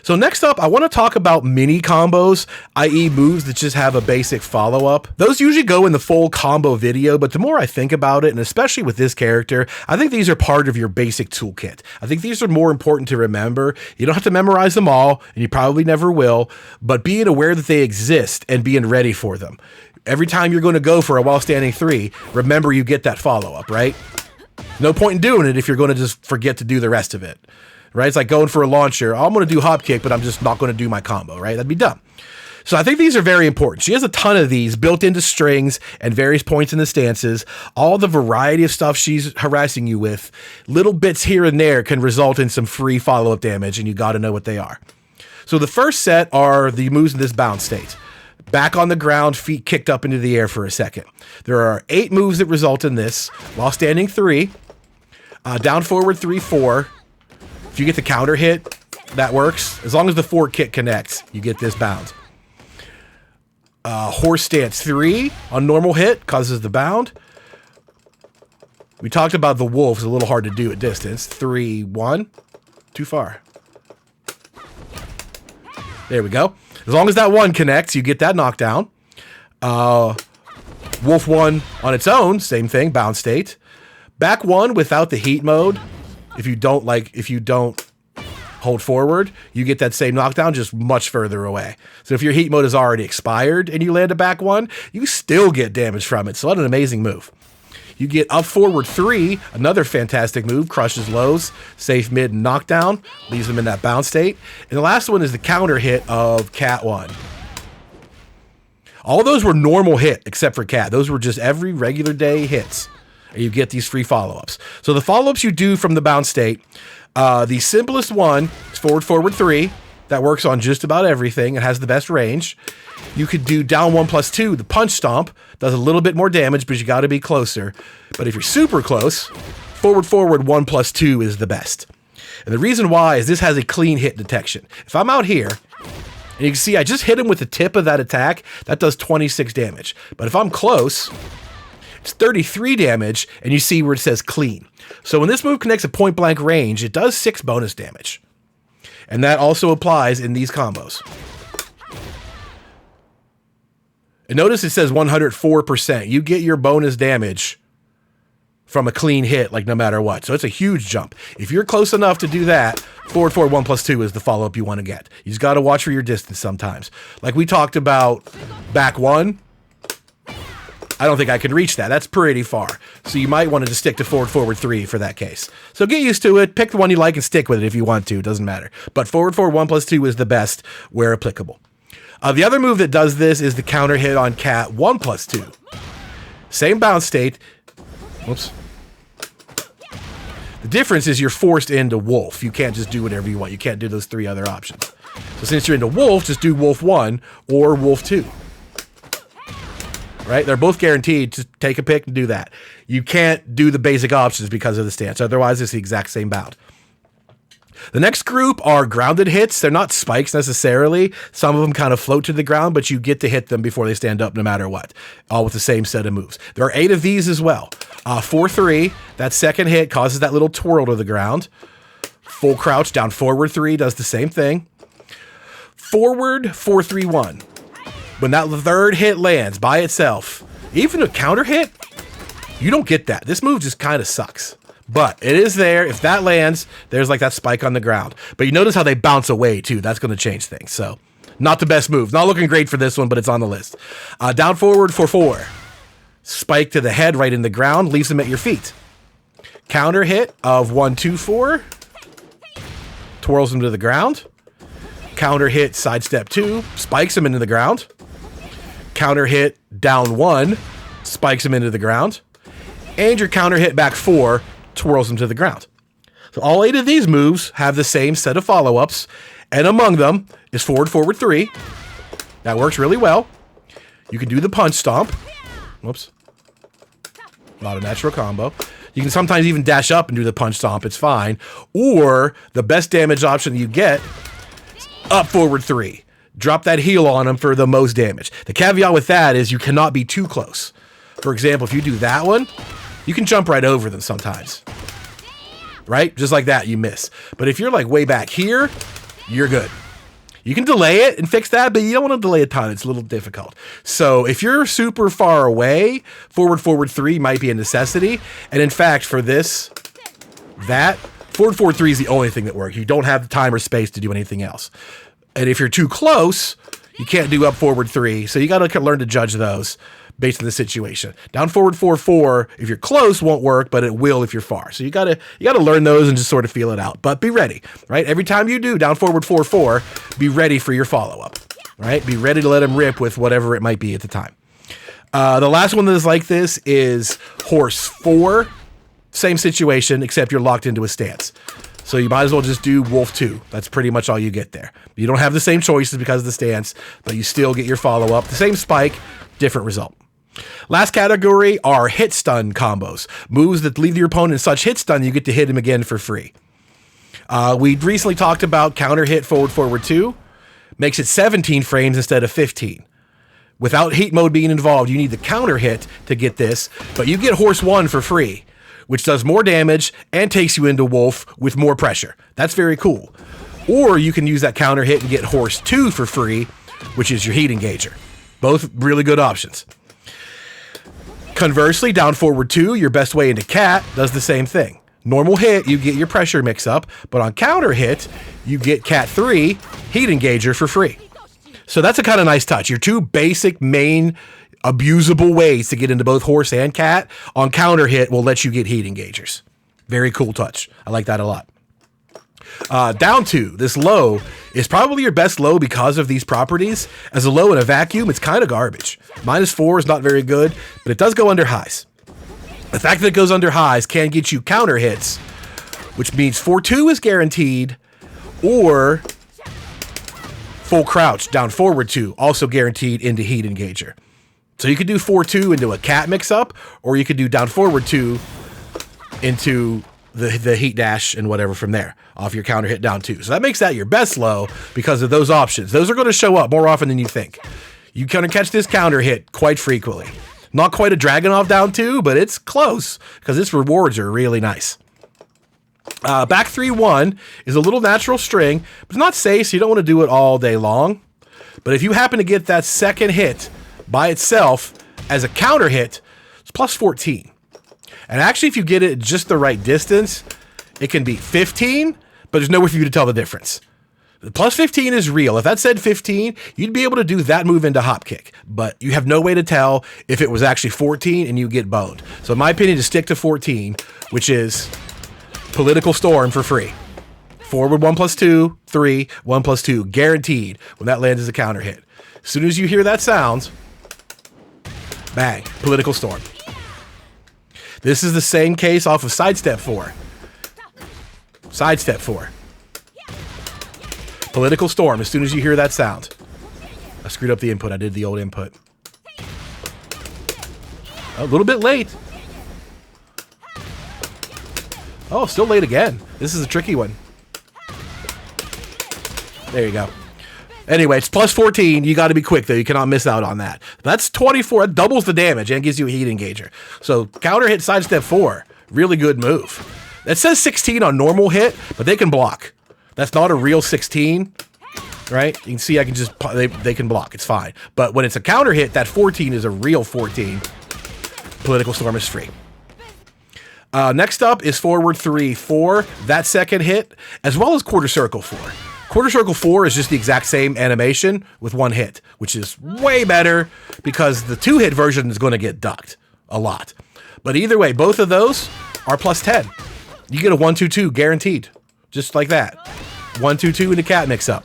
So next up, I want to talk about mini combos, i.e. moves that just have a basic follow-up. Those usually go in the full combo video, but the more I think about it, and especially with this character, I think these are part of your basic toolkit. I think these are more important to remember. You don't have to memorize them all, and you probably never will, but being aware that they exist and being ready for them. Every time you're going to go for a while standing 3, remember you get that follow-up, right? No point in doing it if you're going to just forget to do the rest of it. Right? It's like going for a launcher. I'm going to do hop kick, but I'm just not going to do my combo, right? That'd be dumb. So I think these are very important. She has a ton of these built into strings and various points in the stances. All the variety of stuff she's harassing you with, little bits here and there can result in some free follow-up damage, and you got to know what they are. So the first set are the moves in this bound state. Back on the ground, feet kicked up into the air for a second. There are 8 moves that result in this. While standing 3, down forward 3, 4. If you get the counter hit, that works. As long as the 4 kick connects, you get this bound. Horse stance 3 on normal hit causes the bound. We talked about the wolf. It's a little hard to do at distance. 3, 1. Too far. There we go. As long as that 1 connects, you get that knockdown. Wolf 1 on its own, same thing, bound state. Back 1 without the heat mode. If you don't hold forward, you get that same knockdown just much further away. So if your heat mode is already expired and you land a back 1, you still get damage from it. So what an amazing move. You get up forward 3, another fantastic move, crushes lows, safe mid and knockdown, leaves them in that bound state. And the last one is the counter hit of cat 1. All of those were normal hit except for cat. Those were just every regular day hits. And you get these free follow-ups. So the follow-ups you do from the bound state, the simplest one is forward 3. That works on just about everything. It has the best range. You could do down 1 + 2. The punch stomp does a little bit more damage, but you got to be closer. But if you're super close, forward 1 + 2 is the best. And the reason why is this has a clean hit detection. If I'm out here, and you can see I just hit him with the tip of that attack, that does 26 damage. But if I'm close, it's 33 damage, and you see where it says clean. So when this move connects at point blank range, it does 6 bonus damage. And that also applies in these combos. And notice it says 104%. You get your bonus damage from a clean hit, like no matter what. So it's a huge jump. If you're close enough to do that, forward 1 + 2 is the follow-up you want to get. You just got to watch for your distance sometimes. Like we talked about back 1, I don't think I can reach that. That's pretty far. So you might want to just stick to forward 3 for that case. So get used to it. Pick the one you like and stick with it if you want to. It doesn't matter. But forward 1 + 2 is the best where applicable. The other move that does this is the counter hit on cat 1 + 2. Same bound state. Whoops. The difference is you're forced into wolf. You can't just do whatever you want. You can't do those 3 other options. So since you're into Wolf, just do Wolf 1 or Wolf 2. Right? They're both guaranteed. Just take a pick and do that. You can't do the basic options because of the stance. Otherwise, it's the exact same bout. The next group are grounded hits. They're not spikes necessarily. Some of them kind of float to the ground, but you get to hit them before they stand up no matter what, all with the same set of moves. There are 8 of these as well. 4-3, that second hit causes that little twirl to the ground. Full crouch, down forward 3 does the same thing. Forward 4-3-1. When that third hit lands by itself, even a counter hit, you don't get that. This move just kind of sucks. But it is there. If that lands, there's like that spike on the ground. But you notice how they bounce away too. That's going to change things. So not the best move. Not looking great for this one, but it's on the list. Down forward 4-4. Spike to the head right in the ground. Leaves them at your feet. Counter hit of 1-2-4. Twirls them to the ground. Counter hit sidestep 2. Spikes them into the ground. Counter hit down 1. Spikes them into the ground. And your counter hit back 4. Twirls them to the ground. So all 8 of these moves have the same set of follow-ups, and among them is forward 3. That works really well. You can do the punch stomp. Whoops. Not a natural combo. You can sometimes even dash up and do the punch stomp. It's fine. Or the best damage option you get, up forward 3. Drop that heel on them for the most damage. The caveat with that is you cannot be too close. For example, if you do that one, you can jump right over them sometimes. Right? Just like that, you miss. But if you're like way back here, you're good. You can delay it and fix that, but you don't want to delay a ton. It's a little difficult. So if you're super far away, forward 3 might be a necessity. And in fact, for this, forward 3 is the only thing that works. You don't have the time or space to do anything else. And if you're too close, you can't do up forward 3. So you got to learn to judge those based on the situation. Down forward 4-4, if you're close, won't work, but it will if you're far. So you gotta learn those and just sort of feel it out. But be ready, right? Every time you do down forward 4-4, be ready for your follow-up, right? Be ready to let him rip with whatever it might be at the time. The last one that is like this is horse 4. Same situation, except you're locked into a stance. So you might as well just do wolf 2. That's pretty much all you get there. You don't have the same choices because of the stance, but you still get your follow-up. The same spike, different result. Last category are Hitstun combos. Moves that leave your opponent in such Hitstun, you get to hit him again for free. We recently talked about counter hit forward 2. Makes it 17 frames instead of 15. Without heat mode being involved, you need the counter hit to get this, but you get horse 1 for free, which does more damage and takes you into wolf with more pressure. That's very cool. Or you can use that counter hit and get horse 2 for free, which is your heat engager. Both really good options. Conversely, down forward 2, your best way into cat, does the same thing. Normal hit, you get your pressure mix up, but on counter hit, you get cat 3, heat engager for free. So that's a kind of nice touch. Your 2 basic main abusable ways to get into both horse and cat on counter hit will let you get heat engagers. Very cool touch. I like that a lot. Down 2, this low is probably your best low because of these properties. As a low in a vacuum, it's kind of garbage. -4 is not very good, but it does go under highs. The fact that it goes under highs can get you counter hits, which means 4-2 is guaranteed, or full crouch down forward 2, also guaranteed into heat engager. So you could do 4-2 into a cat mix-up, or you could do down forward 2 into the heat dash and whatever from there, off your counter hit down 2. So that makes that your best low because of those options. Those are going to show up more often than you think. You kind of catch this counter hit quite frequently. Not quite a Dragunov down 2, but it's close because its rewards are really nice. Back 3-1 is a little natural string, but it's not safe, so you don't want to do it all day long. But if you happen to get that second hit by itself as a counter hit, it's +14. And actually, if you get it just the right distance, it can be 15, but there's nowhere for you to tell the difference. The +15 is real. If that said 15, you'd be able to do that move into hop kick, but you have no way to tell if it was actually 14 and you get boned. So in my opinion, just stick to 14, which is Political Storm for free. Forward 1+2, 3, 1+2, guaranteed when that lands as a counter hit. As soon as you hear that sound, bang, Political Storm. This is the same case off of Sidestep 4. Sidestep 4. Political Storm, as soon as you hear that sound. I screwed up the input. I did the old input. A little bit late. Oh, still late again. This is a tricky one. There you go. Anyway, it's plus 14. You got to be quick, though. You cannot miss out on that. That's 24. That doubles the damage and gives you a heat engager. So counter hit sidestep 4. Really good move. That says 16 on normal hit, but they can block. That's not a real 16, right? You can see I can just, they can block. It's fine. But when it's a counter hit, that 14 is a real 14. Political Storm is free. Next up is forward 3, 4. That second hit, as well as quarter circle 4. Quarter circle 4 is just the exact same animation with 1 hit, which is way better because the 2-hit version is going to get ducked a lot. But either way, both of those are plus 10. You get a 1-2-2 guaranteed, just like that. 1-2-2 in the cat mix-up.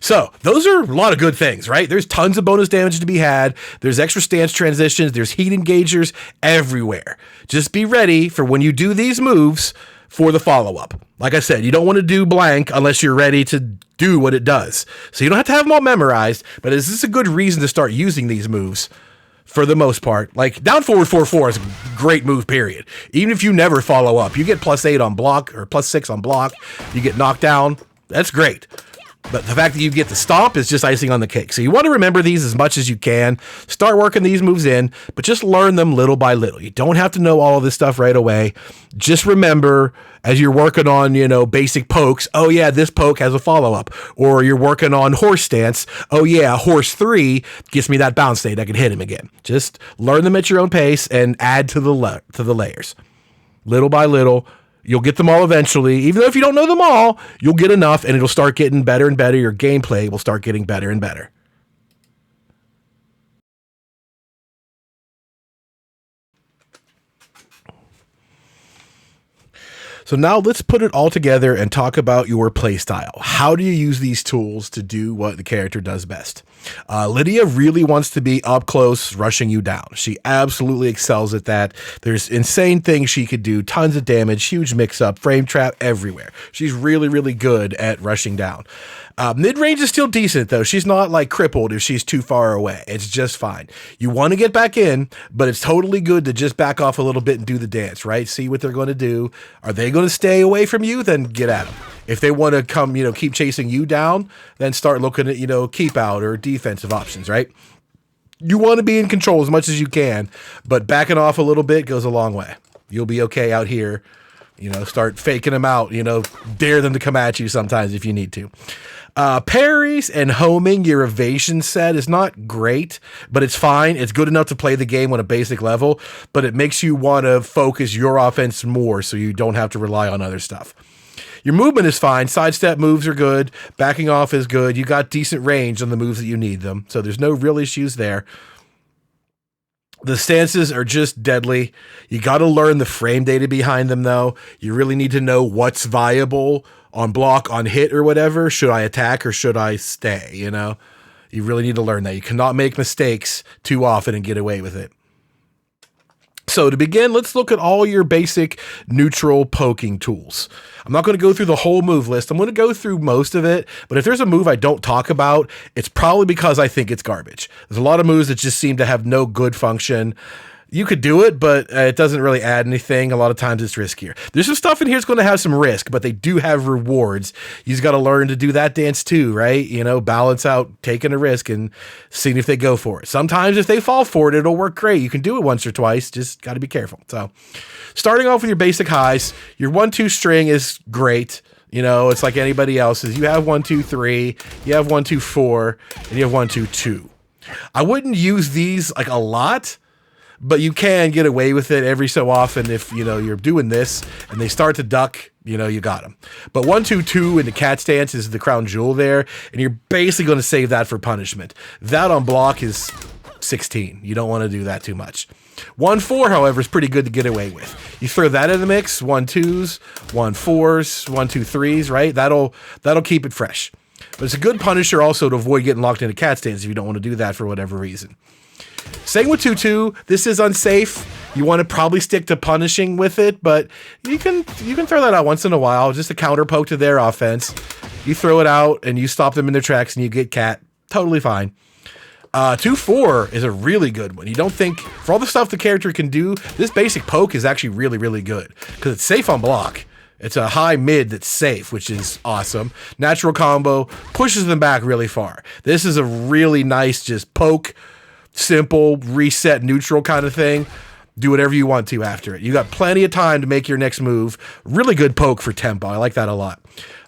So those are a lot of good things, right? There's tons of bonus damage to be had. There's extra stance transitions. There's heat engagers everywhere. Just be ready for when you do these moves for the follow-up. Like I said, you don't want to do blank unless you're ready to do what it does. So you don't have to have them all memorized, but is this a good reason to start using these moves for the most part? Like down forward 4-4 is a great move, period. Even if you never follow up, you get plus 8 on block or plus 6 on block. You get knocked down. That's great. But the fact that you get the stomp is just icing on the cake. So you want to remember these as much as you can. Start working these moves in, but just learn them little by little. You don't have to know all of this stuff right away. Just remember as you're working on, basic pokes, oh yeah, this poke has a follow-up. Or you're working on horse stance, oh yeah, horse 3 gives me that bounce state. I can hit him again. Just learn them at your own pace and add to the layers. Little by little. You'll get them all eventually. Even though if you don't know them all, you'll get enough and it'll start getting better and better. Your gameplay will start getting better and better. So now let's put it all together and talk about your playstyle. How do you use these tools to do what the character does best? Lidia really wants to be up close, rushing you down. She absolutely excels at that. There's insane things she could do, tons of damage, huge mix-up, frame trap everywhere. She's really, really good at rushing down. Mid-range is still decent, though. She's not, like, crippled if she's too far away. It's just fine. You want to get back in, but it's totally good to just back off a little bit and do the dance, right? See what they're going to do. Are they going to stay away from you? Then get at them. If they want to come, keep chasing you down, then start looking at, keep out or defensive options, right? You want to be in control as much as you can, but backing off a little bit goes a long way. You'll be okay out here. Start faking them out, dare them to come at you sometimes if you need to. Parries and homing your evasion set is not great, but it's fine. It's good enough to play the game on a basic level, but it makes you want to focus your offense more so you don't have to rely on other stuff. Your movement is fine. Sidestep moves are good. Backing off is good. You got decent range on the moves that you need them, so there's no real issues there. The stances are just deadly. You got to learn the frame data behind them, though. You really need to know what's viable on block, on hit, or whatever. Should I attack or should I stay? You really need to learn that. You cannot make mistakes too often and get away with it. So to begin, let's look at all your basic neutral poking tools. I'm not going to go through the whole move list. I'm going to go through most of it, but if there's a move I don't talk about, it's probably because I think it's garbage. There's a lot of moves that just seem to have no good function. You could do it, but it doesn't really add anything. A lot of times it's riskier. There's some stuff in here that's going to have some risk, but they do have rewards. You just got to learn to do that dance too, right? Balance out taking a risk and seeing if they go for it. Sometimes if they fall for it, it'll work great. You can do it once or twice. Just got to be careful. So starting off with your basic highs, your 1-2 string is great. It's like anybody else's. You have 1-2-3, you have 1-2-4, and you have 1-2-2. I wouldn't use these like a lot, but you can get away with it every so often if, you're doing this and they start to duck, you got them. But 1-2-2 in the cat stance is the crown jewel there, and you're basically going to save that for punishment. That on block is 16. You don't want to do that too much. 1-4, however, is pretty good to get away with. You throw that in the mix, 1-2s, 1-4s, 1-2-3s, right? That'll keep it fresh. But it's a good punisher also to avoid getting locked into cat stance if you don't want to do that for whatever reason. Same with 2-2. This is unsafe. You want to probably stick to punishing with it, but you can throw that out once in a while, just a counter poke to their offense. You throw it out and you stop them in their tracks and you get cat. Totally fine. 2-4 is a really good one. You don't think, for all the stuff the character can do, this basic poke is actually really, really good because it's safe on block. It's a high mid that's safe, which is awesome. Natural combo pushes them back really far. This is a really nice just poke, simple, reset, neutral kind of thing. Do whatever you want to after it. You got plenty of time to make your next move. Really good poke for tempo. I like that a lot.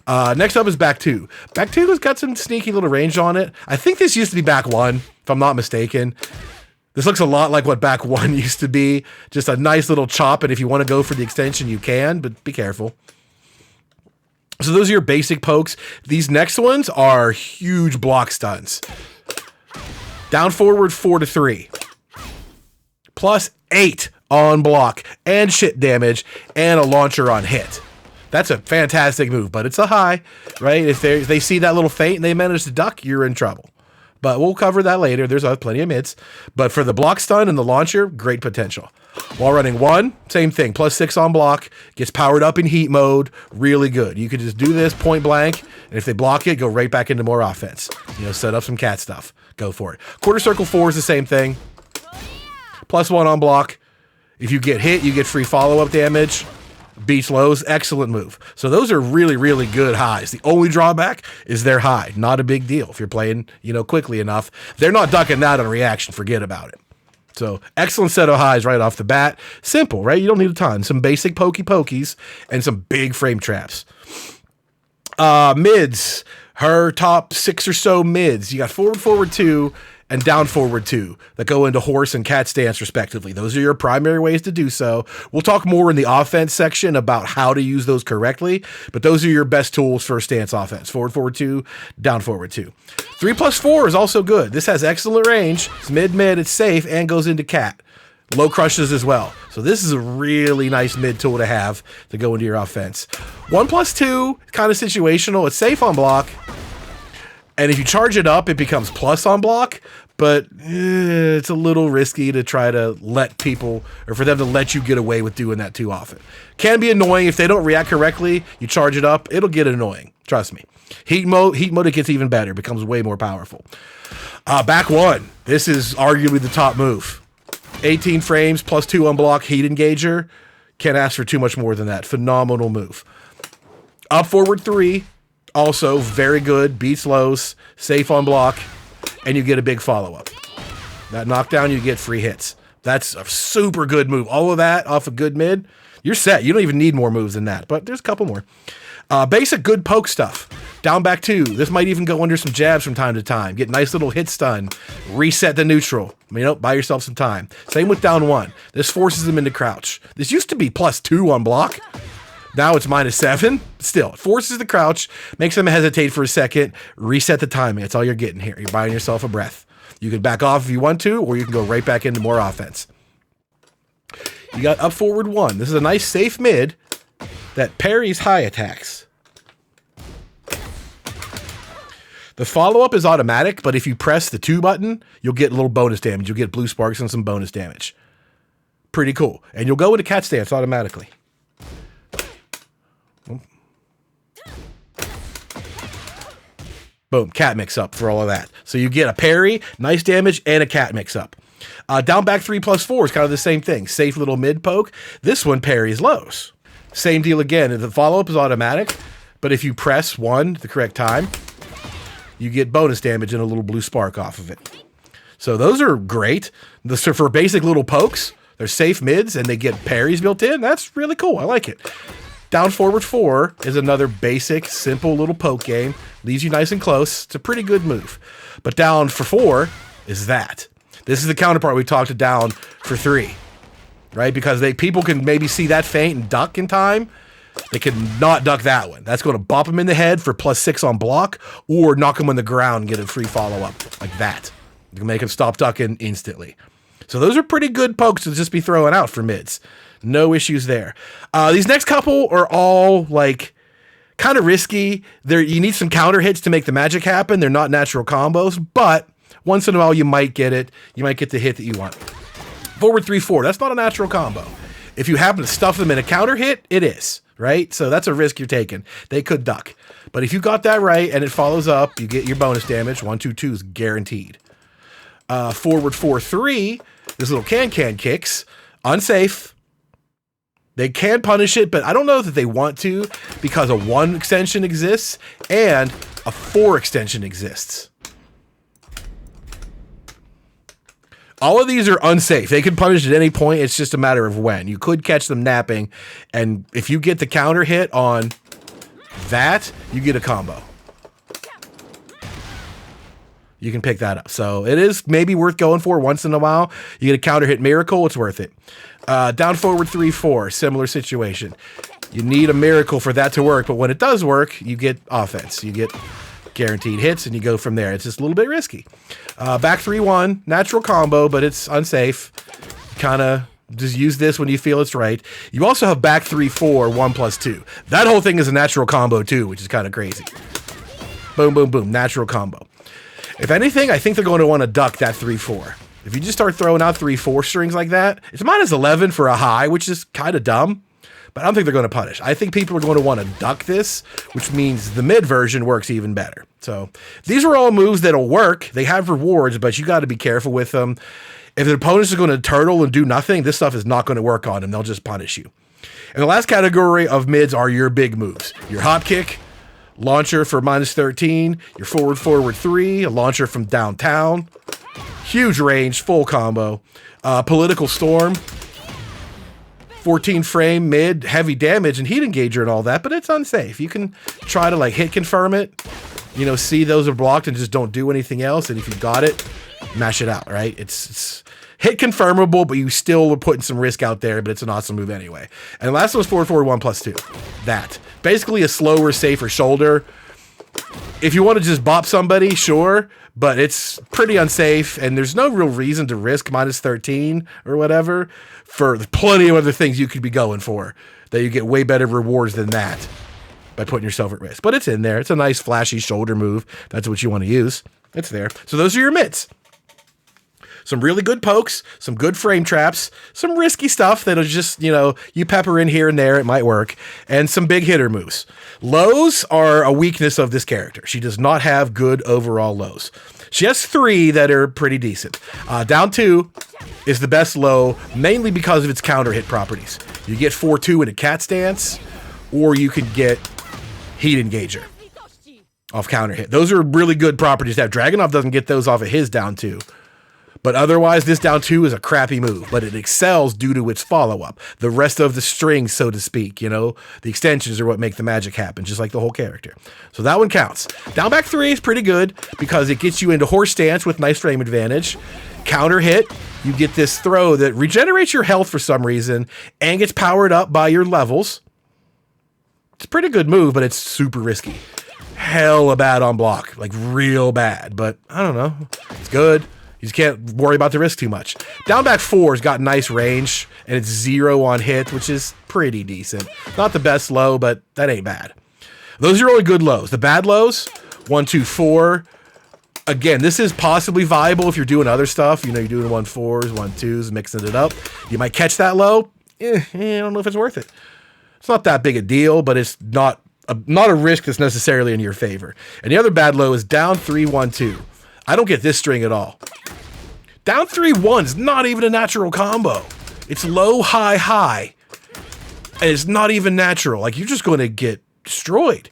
Next up is back 2. Back 2 has got some sneaky little range on it. I think this used to be back 1, if I'm not mistaken. This looks a lot like what back 1 used to be. Just a nice little chop, and if you want to go for the extension, you can, but be careful. So those are your basic pokes. These next ones are huge block stuns. Down forward 4-3. Plus 8 on block, and shit damage, and a launcher on hit. That's a fantastic move, but it's a high, right? If they see that little feint and they manage to duck, you're in trouble. But we'll cover that later. There's plenty of mids. But for the block stun and the launcher, great potential. While running 1, same thing. Plus 6 on block. Gets powered up in heat mode. Really good. You could just do this point blank, and if they block it, go right back into more offense. Set up some cat stuff. Go for it. Quarter circle 4 is the same thing. Plus 1 on block. If you get hit, you get free follow-up damage. Beats lows, excellent move. So those are really, really good highs. The only drawback is they're high. Not a big deal if you're playing, quickly enough. They're not ducking that on reaction. Forget about it. So excellent set of highs right off the bat. Simple, right? You don't need a ton. Some basic pokies and some big frame traps. Mids. Her top 6 or so mids. You got forward 2 and down forward 2 that go into horse and cat stance respectively. Those are your primary ways to do so. We'll talk more in the offense section about how to use those correctly, but those are your best tools for stance offense. Forward 2, down forward 2. 3+4 is also good. This has excellent range. It's mid, it's safe, and goes into cat. Low crushes as well. So this is a really nice mid tool to have to go into your offense. 1+2, kind of situational. It's safe on block. And if you charge it up, it becomes plus on block, but it's a little risky to try to let people, or for them to let you get away with doing that too often. Can be annoying. If they don't react correctly, you charge it up, it'll get annoying. Trust me. Heat mode, it gets even better, becomes way more powerful. Back 1, this is arguably the top move. 18 frames, plus 2 on block, heat engager. Can't ask for too much more than that. Phenomenal move. Up forward 3. Also, very good, beats lows, safe on block, and you get a big follow-up. That knockdown, you get free hits. That's a super good move. All of that off a good mid, you're set. You don't even need more moves than that, but there's a couple more. Basic good poke stuff. Down back 2. This might even go under some jabs from time to time. Get nice little hit stun. Reset the neutral. Buy yourself some time. Same with down 1. This forces them into crouch. This used to be plus 2 on block. Now it's -7. Still, it forces the crouch, makes them hesitate for a second, reset the timing. That's all you're getting here. You're buying yourself a breath. You can back off if you want to, or you can go right back into more offense. You got up forward 1. This is a nice safe mid that parries high attacks. The follow-up is automatic, but if you press the 2 button, you'll get a little bonus damage. You'll get blue sparks and some bonus damage. Pretty cool. And you'll go into cat stance automatically. Boom, cat mix-up for all of that. So you get a parry, nice damage, and a cat mix-up. Down back 3+4 is kind of the same thing. Safe little mid poke. This one parries lows. Same deal again. The follow-up is automatic, but if you press 1 at the correct time, you get bonus damage and a little blue spark off of it. So those are great. So for basic little pokes, they're safe mids, and they get parries built in. That's really cool. I like it. Down forward 4 is another basic, simple little poke game. Leaves you nice and close. It's a pretty good move. But down for 4 is that. This is the counterpart we talked to down for 3. Right? Because people can maybe see that feint and duck in time. They can not duck that one. That's going to bop them in the head for +6 on block, or knock them on the ground and get a free follow-up. Like that. You can make them stop ducking instantly. So those are pretty good pokes to just be throwing out for mids. No issues there. These next couple are all kind of risky. You need some counter hits to make the magic happen. They're not natural combos, but once in a while you might get it. You might get the hit that you want. Forward 3-4. That's not a natural combo. If you happen to stuff them in a counter hit, it is. right? So that's a risk you're taking. They could duck. But if you got that right and it follows up, you get your bonus damage. 1, 2, 2 is guaranteed. Forward 4, 3. This little can kicks. Unsafe. They can punish it, but I don't know that they want to because a 1 extension exists and a 4 extension exists. All of these are unsafe. They can punish at any point. It's just a matter of when. You could catch them napping, and if you get the counter hit on that, you get a combo. You can pick that up. So it is maybe worth going for once in a while. You get a counter hit miracle, it's worth it. Down forward 3, 4, similar situation. You need a miracle for that to work, but when it does work, you get offense. You get guaranteed hits, and you go from there. It's just a little bit risky. Back 3, 1, natural combo, but it's unsafe. Kind of just use this when you feel it's right. You also have back 3, 4, 1 plus 2. That whole thing is a natural combo too, which is kind of crazy. Boom, boom, boom, natural combo. If anything, I think they're going to want to duck that 3, 4. If you just start throwing out 3, 4 strings like that, it's minus 11 for a high, which is kind of dumb. But I don't think they're going to punish. I think people are going to want to duck this, which means the mid version works even better. So these are all moves that'll work. They have rewards, but you got to be careful with them. If the opponent is going to turtle and do nothing, this stuff is not going to work on them. They'll just punish you. And the last category of mids are your big moves. Your hop kick, launcher for minus 13, your forward 3, a launcher from downtown. Huge range, full combo. Political storm. 14 frame, mid, heavy damage, and heat engager and all that, but it's unsafe. You can try to like hit confirm it, you know, see those are blocked and just don't do anything else. And if you got it, mash it out, right? It's hit confirmable, but you still are putting some risk out there, but it's an awesome move anyway. And the last one's forward 1 plus 2. That. Basically a slower, safer shoulder. If you want to just bop somebody, sure, but it's pretty unsafe, and there's no real reason to risk minus 13 or whatever for plenty of other things you could be going for that you get way better rewards than that by putting yourself at risk. But it's in there. It's a nice, flashy shoulder move. That's what you want to use. It's there. So those are your mitts. Some really good pokes, some good frame traps, some risky stuff that'll just, you know, you pepper in here and there, it might work, and some big hitter moves. Lows are a weakness of this character. She does not have good overall lows. She has 3 that are pretty decent. Down 2 is the best low, mainly because of its counter hit properties. You get 4-2 in a cat stance, or you can get heat engager off counter hit. Those are really good properties to have. Dragunov doesn't get those off of his down 2. But otherwise, this down 2 is a crappy move, but it excels due to its follow-up. The rest of the strings, so to speak, you know, the extensions are what make the magic happen, just like the whole character. So that one counts. Down back 3 is pretty good because it gets you into horse stance with nice frame advantage. Counter hit, you get this throw that regenerates your health for some reason and gets powered up by your levels. It's a pretty good move, but it's super risky. Hella bad on block, like real bad, but I don't know. It's good. You just can't worry about the risk too much. Down back 4's got nice range, and it's 0 on hit, which is pretty decent. Not the best low, but that ain't bad. Those are only good lows. The bad lows, 1, 2, 4. Again, this is possibly viable if you're doing other stuff. You know, you're doing 1, 4s, 1, 2s, mixing it up. You might catch that low. I don't know if it's worth it. It's not that big a deal, but it's not a risk that's necessarily in your favor. And the other bad low is down 3, 1, 2. I don't get this string at all. Down 3, 1's not even a natural combo. It's low, high, high. And it's not even natural. Like, you're just going to get destroyed.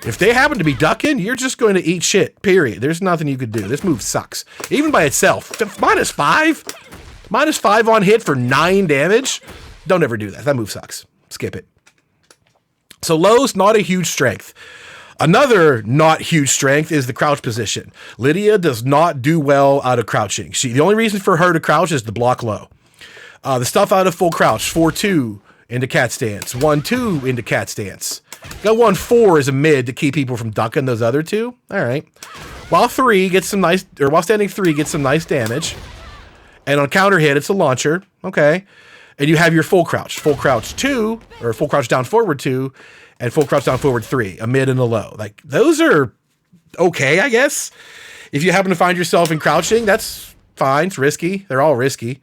If they happen to be ducking, you're just going to eat shit, period. There's nothing you could do. This move sucks. Even by itself. Minus 5? Minus 5 on hit for 9 damage? Don't ever do that. That move sucks. Skip it. So low's not a huge strength. Another not huge strength is the crouch position. Lidia does not do well out of crouching. The only reason for her to crouch is to block low. The stuff out of full crouch, 4-2 into cat stance, 1-2 into cat stance. Got 1-4 as a mid to keep people from ducking those other 2. All right. While standing 3 gets some nice damage. And on counter hit, it's a launcher. Okay. And you have your full crouch 2, or full crouch down forward 2, and full crouch down forward 3, a mid and a low. Like, those are okay, I guess. If you happen to find yourself in crouching, that's fine. It's risky. They're all risky.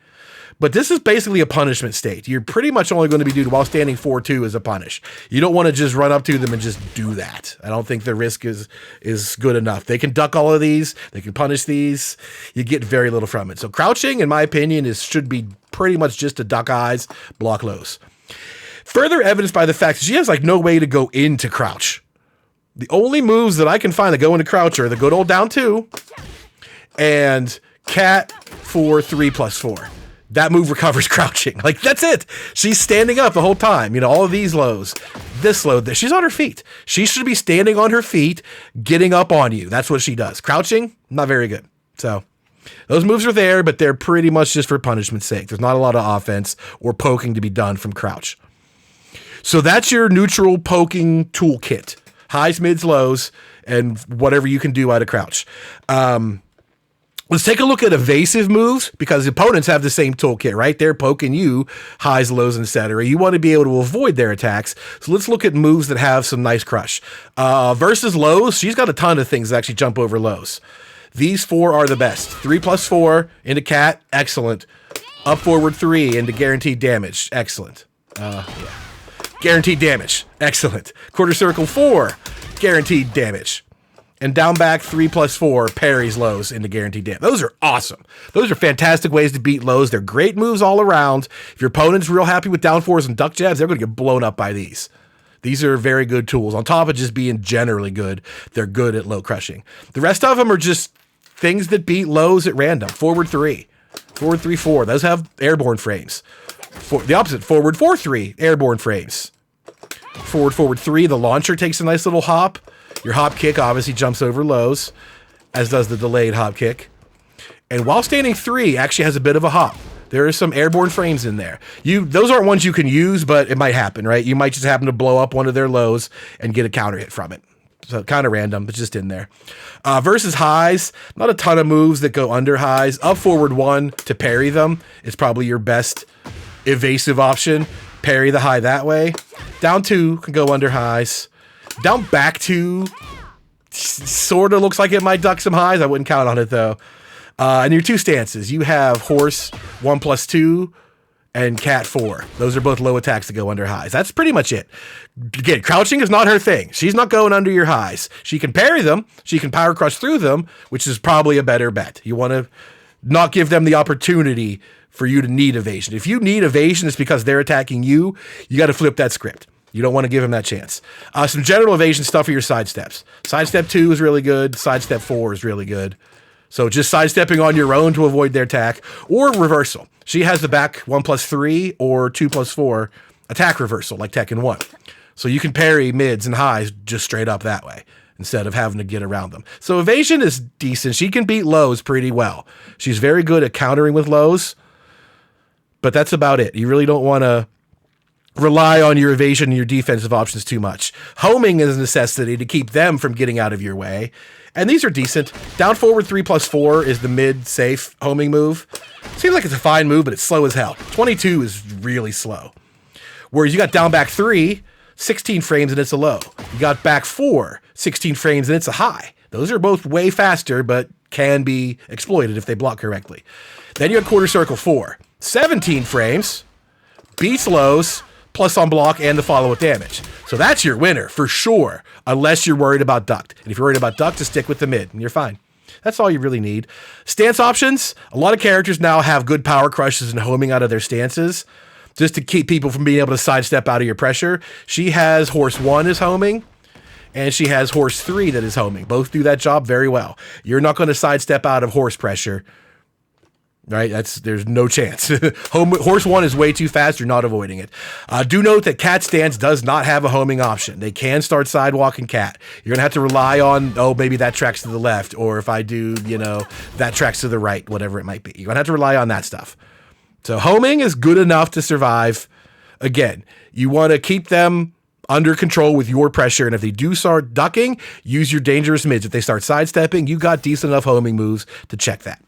But this is basically a punishment state. You're pretty much only going to be doing while standing 4-2 as a punish. You don't want to just run up to them and just do that. I don't think the risk is good enough. They can duck all of these. They can punish these. You get very little from it. So crouching, in my opinion, should be pretty much just to duck highs, block lows. Further evidenced by the fact that she has like no way to go into crouch. The only moves that I can find that go into crouch are the good old down 2 and cat 4-3+4. That move recovers crouching. Like, that's it. She's standing up the whole time. You know, all of these lows, this low, she's on her feet. She should be standing on her feet, getting up on you. That's what she does. Crouching, not very good. So those moves are there, but they're pretty much just for punishment's sake. There's not a lot of offense or poking to be done from crouch. So that's your neutral poking toolkit. Highs, mids, lows, and whatever you can do out of crouch. Let's take a look at evasive moves, because opponents have the same toolkit, right? They're poking you, highs, lows, etc. You want to be able to avoid their attacks. So let's look at moves that have some nice crush. Versus lows, she's got a ton of things that actually jump over lows. These 4 are the best. 3+4 into cat, excellent. Up forward 3 into guaranteed damage, excellent. Guaranteed damage, excellent. Quarter circle 4, guaranteed damage. And down back 3+4 parries lows into guaranteed damage. Those are awesome. Those are fantastic ways to beat lows. They're great moves all around. If your opponent's real happy with down 4s and duck jabs, they're going to get blown up by these. These are very good tools. On top of just being generally good, they're good at low crushing. The rest of them are just things that beat lows at random. Forward 3, forward 3-4. Those have airborne frames. The opposite, forward 4-3, airborne frames. Forward 3, the launcher takes a nice little hop. Your hop kick obviously jumps over lows, as does the delayed hop kick. And while standing 3 actually has a bit of a hop. There are some airborne frames in there. Those aren't ones you can use, but it might happen, right? You might just happen to blow up one of their lows and get a counter hit from it. So kind of random, but just in there. Versus highs, not a ton of moves that go under highs. Up forward 1 to parry them is probably your best evasive option. Parry the high that way. Down 2 can go under highs. Down back 2 sort of looks like it might duck some highs. I wouldn't count on it, though. And your 2 stances, you have horse 1+2 and cat 4. Those are both low attacks that go under highs. That's pretty much it. Again, crouching is not her thing. She's not going under your highs. She can parry them. She can power crush through them, which is probably a better bet. You want to not give them the opportunity for you to need evasion. If you need evasion, it's because they're attacking you. You got to flip that script. You don't want to give them that chance. Some general evasion stuff for your sidesteps. Sidestep 2 is really good. Sidestep 4 is really good. So just sidestepping on your own to avoid their attack, or reversal. She has the back 1+3 or 2+4 attack reversal like Tekken 1. So you can parry mids and highs just straight up that way instead of having to get around them. So evasion is decent. She can beat lows pretty well. She's very good at countering with lows, but that's about it. You really don't want to rely on your evasion and your defensive options too much. Homing is a necessity to keep them from getting out of your way. And these are decent. Down forward 3+4 is the mid safe homing move. Seems like it's a fine move, but it's slow as hell. 22 is really slow. Whereas you got down back 3, 16 frames and it's a low. You got back 4, 16 frames and it's a high. Those are both way faster, but can be exploited if they block correctly. Then you have quarter circle 4, 17 frames, beats lows, plus on block and the follow with damage. So that's your winner for sure, unless you're worried about ducked. And if you're worried about ducked, just stick with the mid and you're fine. That's all you really need. Stance options. A lot of characters now have good power crushes and homing out of their stances just to keep people from being able to sidestep out of your pressure. She has horse 1 is homing and she has horse 3 that is homing. Both do that job very well. You're not going to sidestep out of horse pressure. Right? There's no chance. Horse 1 is way too fast. You're not avoiding it. Do note that cat stance does not have a homing option. They can start sidewalking cat. You're going to have to rely on, maybe that tracks to the left, or if I do, that tracks to the right, whatever it might be. You're going to have to rely on that stuff. So homing is good enough to survive. Again, you want to keep them under control with your pressure, and if they do start ducking, use your dangerous mids. If they start sidestepping, you got decent enough homing moves to check that.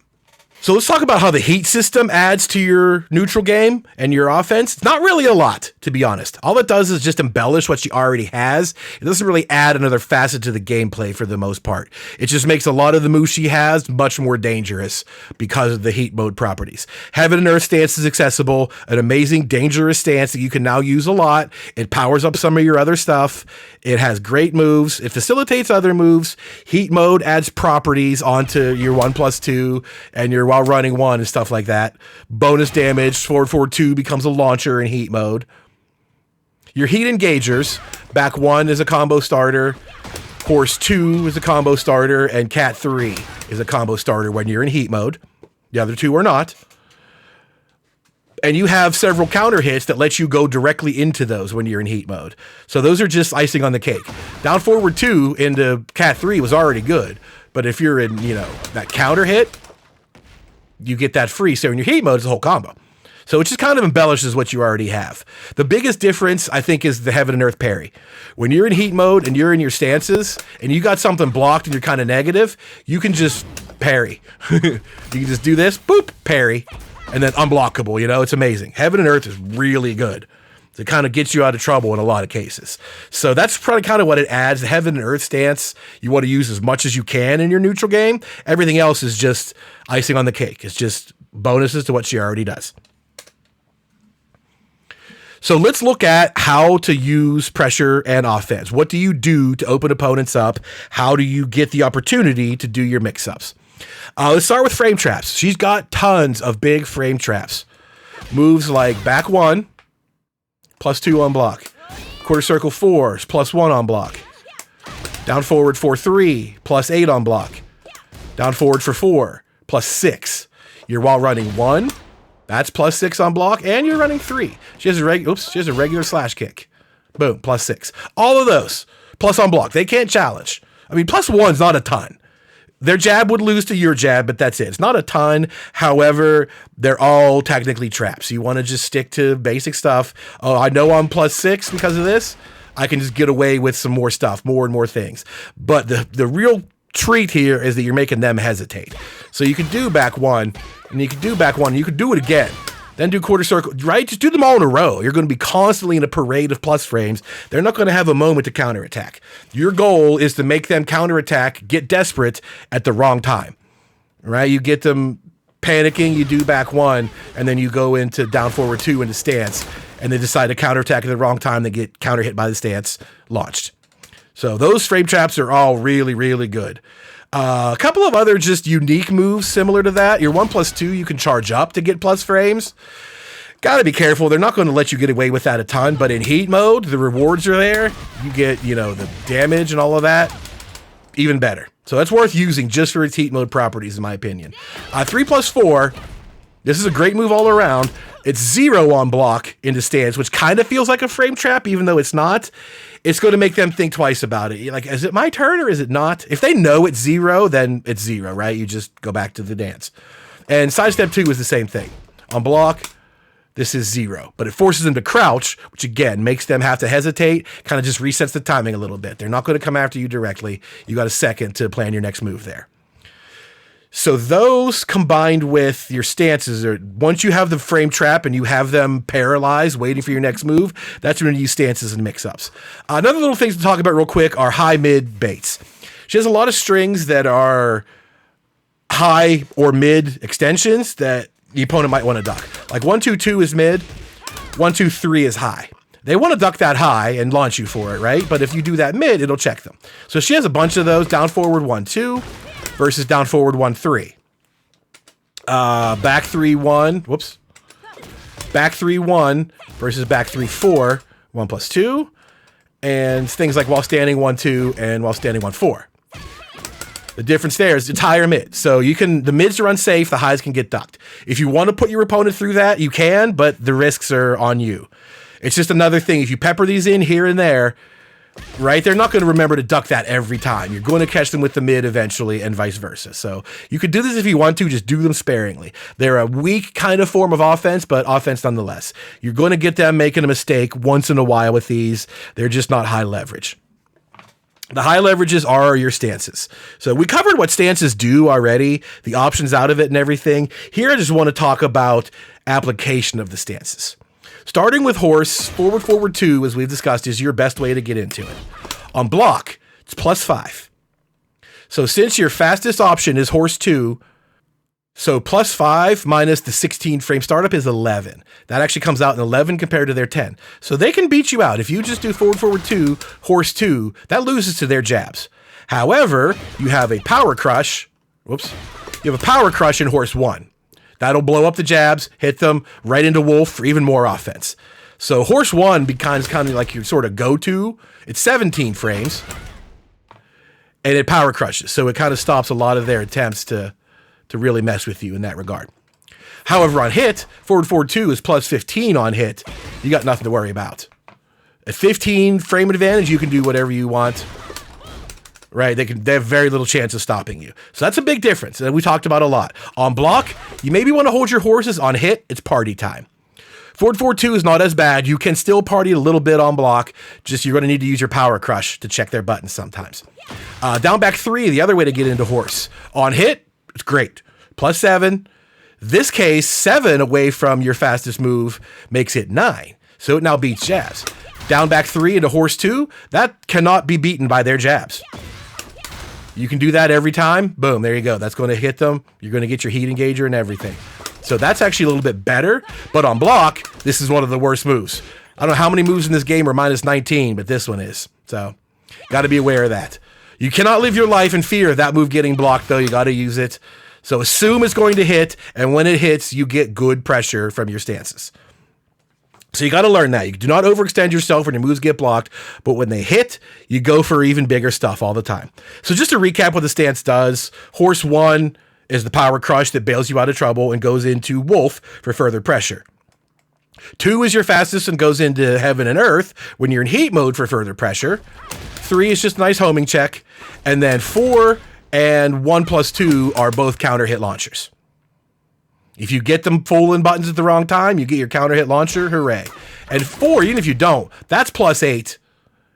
So let's talk about how the heat system adds to your neutral game and your offense. It's not really a lot, to be honest. All it does is just embellish what she already has. It doesn't really add another facet to the gameplay for the most part. It just makes a lot of the moves she has much more dangerous because of the heat mode properties. Heaven and Earth stance is accessible, an amazing dangerous stance that you can now use a lot. It powers up some of your other stuff. It has great moves. It facilitates other moves. Heat mode adds properties onto your 1+2 and your while running 1 and stuff like that. Bonus damage, forward 2 becomes a launcher in heat mode. Your heat engagers, back 1 is a combo starter, horse 2 is a combo starter, and cat 3 is a combo starter when you're in heat mode. The other 2 are not. And you have several counter hits that let you go directly into those when you're in heat mode. So those are just icing on the cake. Down forward 2 into cat 3 was already good. But if you're in, that counter hit, you get that free. So in your heat mode, it's a whole combo. So it just kind of embellishes what you already have. The biggest difference, I think, is the Heaven and Earth parry. When you're in heat mode and you're in your stances and you got something blocked and you're kind of negative, you can just parry. You can just do this, boop, parry, and then unblockable. It's amazing. Heaven and Earth is really good. It kind of gets you out of trouble in a lot of cases. So that's probably kind of what it adds. The Heaven and Earth stance, you want to use as much as you can in your neutral game. Everything else is just icing on the cake. It's just bonuses to what she already does. So let's look at how to use pressure and offense. What do you do to open opponents up? How do you get the opportunity to do your mix-ups? Let's start with frame traps. She's got tons of big frame traps. Moves like back 1, +2 on block. Quarter circle 4s, +1 on block. Down forward 4-3, +8 on block. Down forward for 4, +6. You're while running 1, that's +6 on block, and you're running 3. She has a regular slash kick. Boom, +6. All of those, plus on block. They can't challenge. I mean, +1's not a ton. Their jab would lose to your jab, but that's it. It's not a ton. However, they're all technically traps. You want to just stick to basic stuff. Oh, I know I'm +6 because of this. I can just get away with some more stuff, more and more things. But the real treat here is that you're making them hesitate. So you could do back 1, and you could do back 1, and you could do it again. Then do quarter circle, right? Just do them all in a row. You're going to be constantly in a parade of plus frames. They're not going to have a moment to counterattack. Your goal is to make them counterattack, get desperate at the wrong time, right? You get them panicking, you do back 1, and then you go into down forward 2 into stance, and they decide to counterattack at the wrong time. They get counter hit by the stance, launched. So those frame traps are all really, really good. A couple of other just unique moves similar to that. Your 1+2, you can charge up to get plus frames. Got to be careful. They're not going to let you get away with that a ton, but in heat mode, the rewards are there. You get, the damage and all of that. Even better. So that's worth using just for its heat mode properties, in my opinion. 3+4, this is a great move all around. It's 0 on block into stance, which kind of feels like a frame trap, even though it's not. It's going to make them think twice about it. Like, is it my turn or is it not? If they know it's 0, then it's 0, right? You just go back to the dance. And sidestep 2 is the same thing. On block, this is 0. But it forces them to crouch, which again makes them have to hesitate, kind of just resets the timing a little bit. They're not going to come after you directly. You got a second to plan your next move there. So those combined with your stances, are once you have the frame trap and you have them paralyzed, waiting for your next move, that's when you use stances and mix-ups. Another little things to talk about real quick are high-mid baits. She has a lot of strings that are high or mid extensions that the opponent might want to duck. Like 1-2-2 is mid, 1-2-3 is high. They want to duck that high and launch you for it, right? But if you do that mid, it'll check them. So she has a bunch of those, down forward 1-2. Versus down forward 1-3. Back 3-1. Whoops. Back 3-1 versus back 3-4. 1+2. And things like while standing 1-2 and while standing 1-4. The difference there is it's higher mid. So the mids are unsafe, the highs can get ducked. If you want to put your opponent through that, you can, but the risks are on you. It's just another thing. If you pepper these in here and there, right? They're not going to remember to duck that every time. You're going to catch them with the mid eventually and vice versa. So you could do this if you want to, just do them sparingly. They're a weak kind of form of offense, but offense nonetheless. You're going to get them making a mistake once in a while with these. They're just not high leverage. The high leverages are your stances. So we covered what stances do already, the options out of it and everything. Here I just want to talk about application of the stances. Starting with horse, forward, forward 2, as we've discussed, is your best way to get into it. On block, it's +5. So since your fastest option is horse 2, so +5 minus the 16 frame startup is 11. That actually comes out in 11 compared to their 10. So they can beat you out. If you just do forward, forward 2, horse 2, that loses to their jabs. However, you have a power crush. Whoops. You have a power crush in horse 1. That'll blow up the jabs, hit them right into Wolf for even more offense. So horse 1 becomes kind of like your sort of go-to. It's 17 frames. And it power crushes. So it kind of stops a lot of their attempts to really mess with you in that regard. However, on hit, forward, forward 2 is +15 on hit. You got nothing to worry about. At 15 frame advantage, you can do whatever you want. Right? They have very little chance of stopping you. So that's a big difference. And we talked about a lot. On block, you maybe want to hold your horses. On hit, it's party time. Forward, forward 2 is not as bad. You can still party a little bit on block. Just you're going to need to use your power crush to check their buttons sometimes. Down back 3, the other way to get into horse. On hit, it's great. +7. This case, 7 away from your fastest move makes it 9. So it now beats jabs. Down back 3 into horse 2, that cannot be beaten by their jabs. You can do that every time. Boom, there you go. That's going to hit them. You're going to get your heat engager and everything. So that's actually a little bit better. But on block, this is one of the worst moves. I don't know how many moves in this game are -19, but this one is. So got to be aware of that. You cannot live your life in fear of that move getting blocked, though. You got to use it. So assume it's going to hit, and when it hits, you get good pressure from your stances. So you got to learn that. You do not overextend yourself when your moves get blocked, but when they hit, you go for even bigger stuff all the time. So just to recap what the stance does, horse 1 is the power crush that bails you out of trouble and goes into Wolf for further pressure. 2 is your fastest and goes into heaven and earth when you're in heat mode for further pressure. 3 is just a nice homing check. And then 4 and 1 + 2 are both counter hit launchers. If you get them full in buttons at the wrong time, you get your counter hit launcher, hooray. And 4, even if you don't, that's +8,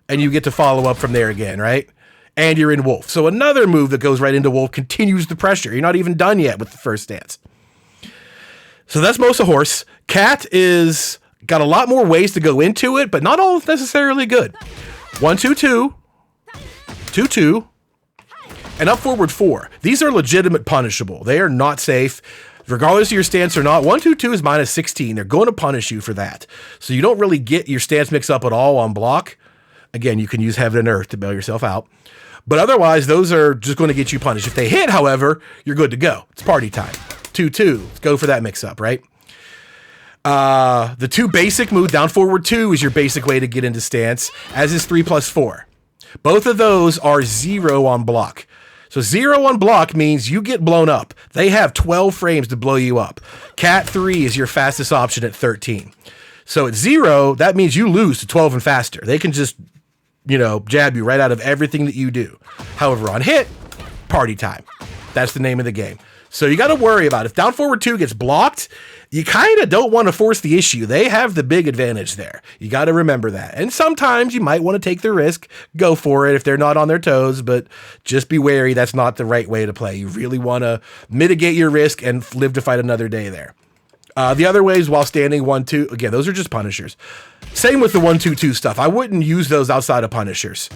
and you get to follow up from there again, right? And you're in Wolf. So another move that goes right into Wolf continues the pressure. You're not even done yet with the first stance. So that's most of horse. Cat is got a lot more ways to go into it, but not all necessarily good. 1, 2, 2, 2, 2, and up forward 4. These are legitimate punishable. They are not safe. Regardless of your stance or not, 1, 2, 2 is -16. They're going to punish you for that. So you don't really get your stance mix up at all on block. Again, you can use heaven and earth to bail yourself out. But otherwise, those are just going to get you punished. If they hit, however, you're good to go. It's party time. 2, 2. Let's go for that mix up, right? The 2 basic move, down forward 2, is your basic way to get into stance, as is 3 + 4. Both of those are 0 on block. So 0 on block means you get blown up. They have 12 frames to blow you up. Cat 3 is your fastest option at 13. So at 0, that means you lose to 12 and faster. They can just, jab you right out of everything that you do. However, on hit, party time. That's the name of the game. So you got to worry about it. If down forward 2 gets blocked, you kind of don't want to force the issue. They have the big advantage there. You got to remember that. And sometimes you might want to take the risk, go for it if they're not on their toes, but just be wary. That's not the right way to play. You really want to mitigate your risk and live to fight another day there. The other ways, while standing 1, 2, again, those are just punishers. Same with the 1, 2, 2 stuff. I wouldn't use those outside of punishers.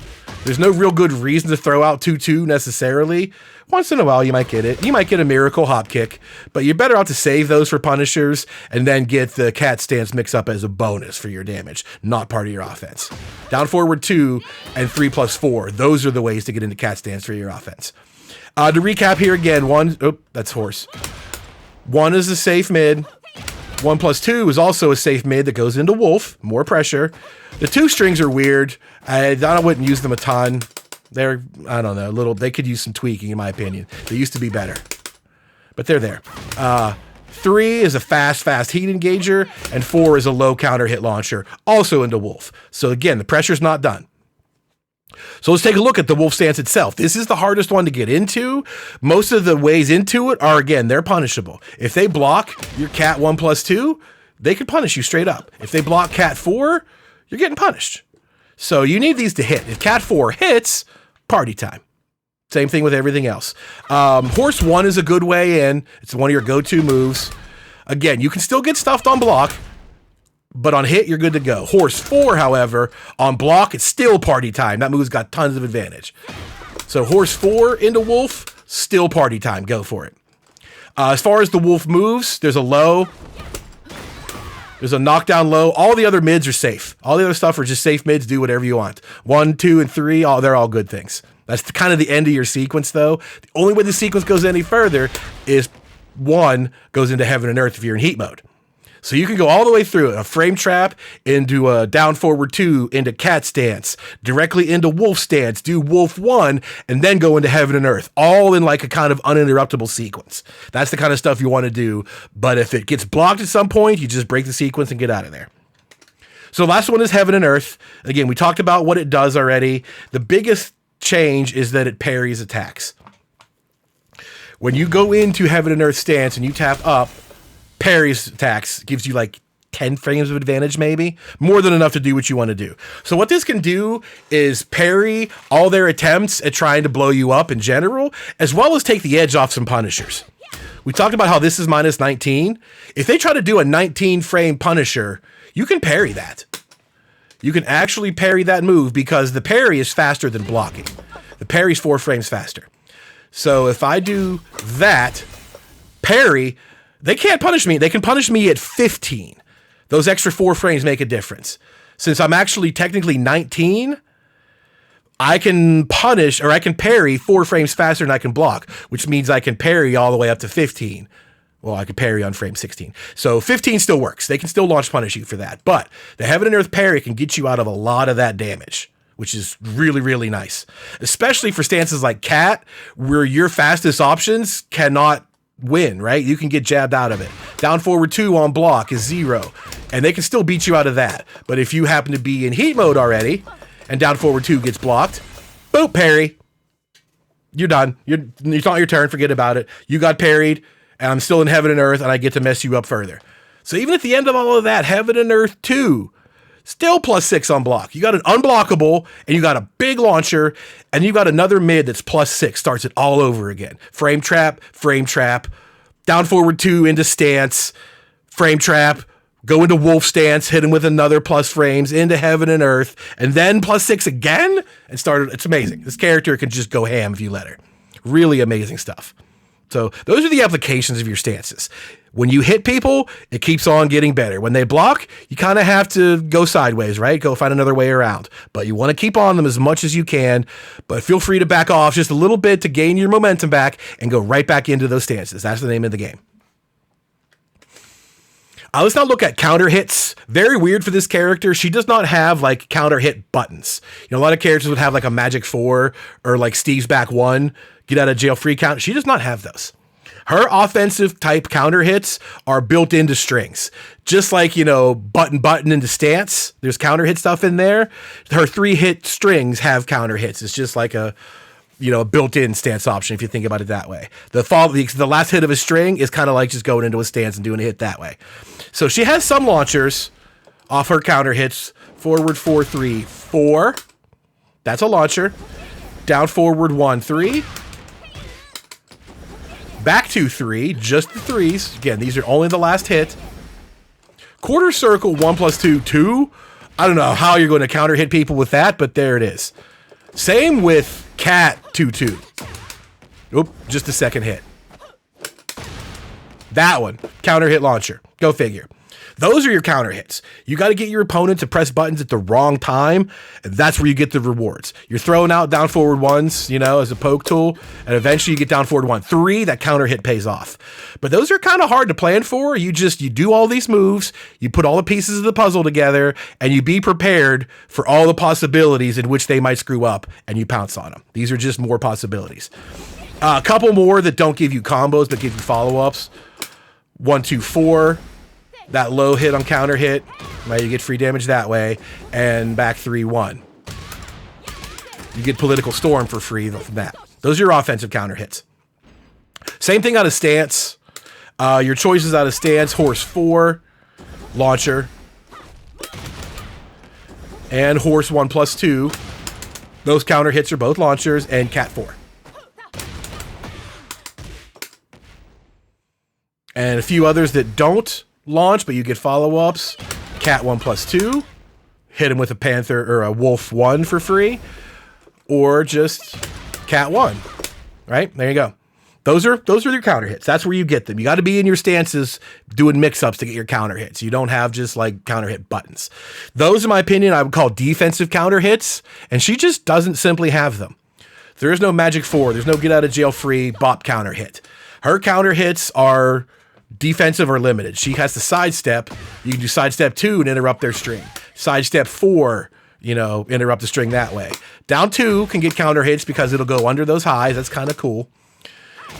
There's no real good reason to throw out 2, 2 necessarily. Once in a while, you might get it. You might get a miracle hop kick, but you're better out to save those for punishers and then get the cat stance mix up as a bonus for your damage, not part of your offense. Down forward 2 and 3 + 4. Those are the ways to get into cat stance for your offense. To recap here again, 1, that's horse. 1 is a safe mid. 1 + 2 is also a safe mid that goes into Wolf, more pressure. The 2 strings are weird. I wouldn't use them a ton. They're, I don't know, they could use some tweaking in my opinion. They used to be better, but they're there. 3 is a fast heat engager, and 4 is a low counter hit launcher, also into Wolf. So again, the pressure's not done. So let's take a look at the Wolf stance itself. This is the hardest one to get into. Most of the ways into it are, again, they're punishable. If they block your cat 1 + 2, they could punish you straight up. If they block cat 4, you're getting punished. So you need these to hit. If cat 4 hits, party time. Same thing with everything else. Horse 1 is a good way in. It's one of your go-to moves. Again, you can still get stuffed on block, but on hit, you're good to go. Horse 4, however, on block, it's still party time. That move's got tons of advantage. So horse 4 into wolf, still party time. Go for it. As far as the wolf moves, there's a low. There's a knockdown low. All the other mids are safe. All the other stuff are just safe mids. Do whatever you want. 1, 2, and 3, they're all good things. That's kind of the end of your sequence, though. The only way the sequence goes any further is 1 goes into heaven and earth if you're in heat mode. So you can go all the way through it. A frame trap into a down forward 2 into cat stance, directly into wolf stance, do wolf 1, and then go into heaven and earth, all in like a kind of uninterruptible sequence. That's the kind of stuff you want to do. But if it gets blocked at some point, you just break the sequence and get out of there. So last one is heaven and earth. Again, we talked about what it does already. The biggest change is that it parries attacks. When you go into heaven and earth stance and you tap up, parries attacks, gives you like 10 frames of advantage, maybe more than enough to do what you want to do. So what this can do is parry all their attempts at trying to blow you up in general, as well as take the edge off some punishers. We talked about how this is minus 19. If they try to do a 19 frame punisher, you can parry that. You can actually parry that move because the parry is faster than blocking. The parry's 4 frames faster. So if I do that, parry, they can't punish me. They can punish me at 15. Those extra 4 frames make a difference. Since I'm actually technically 19, I can punish, or I can parry 4 frames faster than I can block, which means I can parry all the way up to 15. Well, I could parry on frame 16. So 15 still works. They can still launch punish you for that. But the heaven and earth parry can get you out of a lot of that damage, which is really, really nice. Especially for stances like cat, where your fastest options cannot win, right? You can get jabbed out of it. Down forward 2 on block is 0, and they can still beat you out of that. But if you happen to be in heat mode already, and down forward 2 gets blocked, boop, parry. You're done. It's not your turn. Forget about it. You got parried, and I'm still in heaven and earth, and I get to mess you up further. So even at the end of all of that, heaven and earth 2, still +6 on block. You got an unblockable, and you got a big launcher, and you got another mid that's +6. Starts it all over again. Frame trap, down forward 2 into stance, frame trap, go into wolf stance, hit him with another plus frames, into heaven and earth, and then +6 again, and started. It's amazing. This character can just go ham if you let her. Really amazing stuff. So those are the applications of your stances. When you hit people, it keeps on getting better. When they block, you kind of have to go sideways, right? Go find another way around. But you want to keep on them as much as you can, but feel free to back off just a little bit to gain your momentum back and go right back into those stances. That's the name of the game. Let's now look at counter hits. Very weird for this character. She does not have like counter hit buttons. You know, a lot of characters would have like a magic 4 or like Steve's back 1, get out of jail free count. She does not have those. Her offensive type counter hits are built into strings. Just like, you know, button into stance, there's counter hit stuff in there. Her 3-hit strings have counter hits. It's just like a, you know, a built-in stance option if you think about it that way. The last hit of a string is kind of like just going into a stance and doing a hit that way. So she has some launchers off her counter hits. Forward 4, 3, 4. That's a launcher. Down forward 1, 3. Back 2, 3, just the 3s. Again, these are only the last hit. Quarter circle 1 + 2, 2. I don't know how you're going to counter hit people with that, but there it is. Same with cat 2, 2. Oop, just the second hit. That one, counter hit launcher. Go figure. Those are your counter hits. You got to get your opponent to press buttons at the wrong time, and that's where you get the rewards. You're throwing out down forward 1s, you know, as a poke tool, and eventually you get down forward 1. 3, that counter hit pays off. But those are kind of hard to plan for. You do all these moves, you put all the pieces of the puzzle together, and you be prepared for all the possibilities in which they might screw up, and you pounce on them. These are just more possibilities. A couple more that don't give you combos, but give you follow-ups. 1, 2, 4. That low hit on counter hit, right? You get free damage that way, and back 3, 1. You get Political Storm for free from that. Those are your offensive counter hits. Same thing out of stance. Your choices out of stance: horse 4, launcher, and horse 1 + 2. Those counter hits are both launchers and cat 4. And a few others that don't launch, but you get follow-ups. Cat 1 plus 2. Hit him with a Panther or a Wolf 1 for free. Or just Cat 1. Right? There you go. Those are your counter hits. That's where you get them. You got to be in your stances doing mix-ups to get your counter hits. You don't have just like counter hit buttons. Those, in my opinion, I would call defensive counter hits, and she just doesn't simply have them. There is no Magic 4. There's no get out of jail free bop counter hit. Her counter hits are defensive or limited. She has to sidestep. You can do sidestep 2 and interrupt their string. Sidestep 4, interrupt the string that way. Down 2 can get counter hits because it'll go under those highs. That's kind of cool.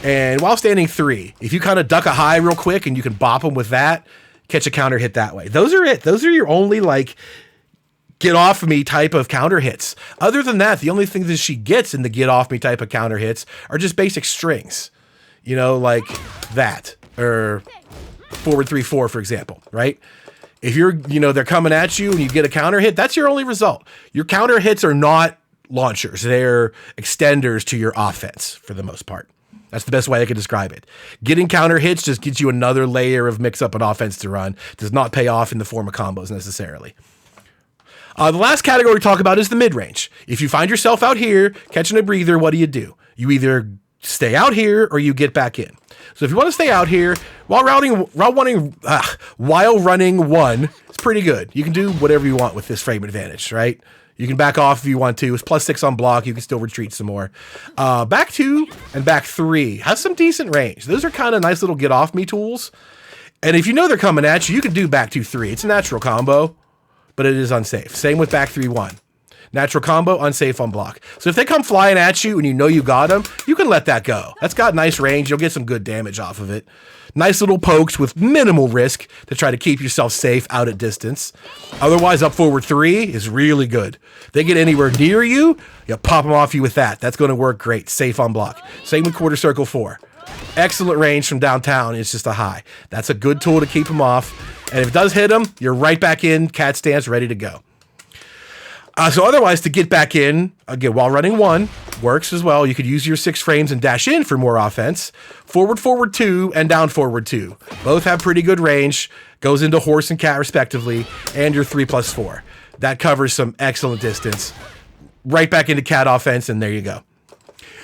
And while standing 3, if you kind of duck a high real quick and you can bop them with that, catch a counter hit that way. Those are it. Those are your only get off me type of counter hits. Other than that, the only thing that she gets in the get off me type of counter hits are just basic strings. Like that. Or forward 3-4, for example, right? If you're, they're coming at you and you get a counter hit, that's your only result. Your counter hits are not launchers. They're extenders to your offense for the most part. That's the best way I can describe it. Getting counter hits just gets you another layer of mix up an offense to run. Does not pay off in the form of combos necessarily. The last category to talk about is the mid-range. If you find yourself out here catching a breather, what do? You either stay out here or you get back in. So if you want to stay out here while running 1, it's pretty good. You can do whatever you want with this frame advantage, right? You can back off if you want to. It's +6 on block. You can still retreat some more. Back 2 and back 3 has some decent range. Those are kind of nice little get off me tools. And if you know they're coming at you, you can do back 2-3. It's a natural combo, but it is unsafe. Same with back 3-1. Natural combo, unsafe on block. So if they come flying at you and you know you got them, you can let that go. That's got nice range. You'll get some good damage off of it. Nice little pokes with minimal risk to try to keep yourself safe out at distance. Otherwise, up forward 3 is really good. They get anywhere near you, you pop them off you with that. That's going to work great. Safe on block. Same with quarter circle 4. Excellent range from downtown. It's just a high. That's a good tool to keep them off. And if it does hit them, you're right back in, cat stance, ready to go. So otherwise, to get back in, again, while running 1, works as well. You could use your 6 frames and dash in for more offense. Forward 2, and down forward 2. Both have pretty good range. Goes into horse and cat respectively, and your 3+4. That covers some excellent distance. Right back into cat offense, and there you go.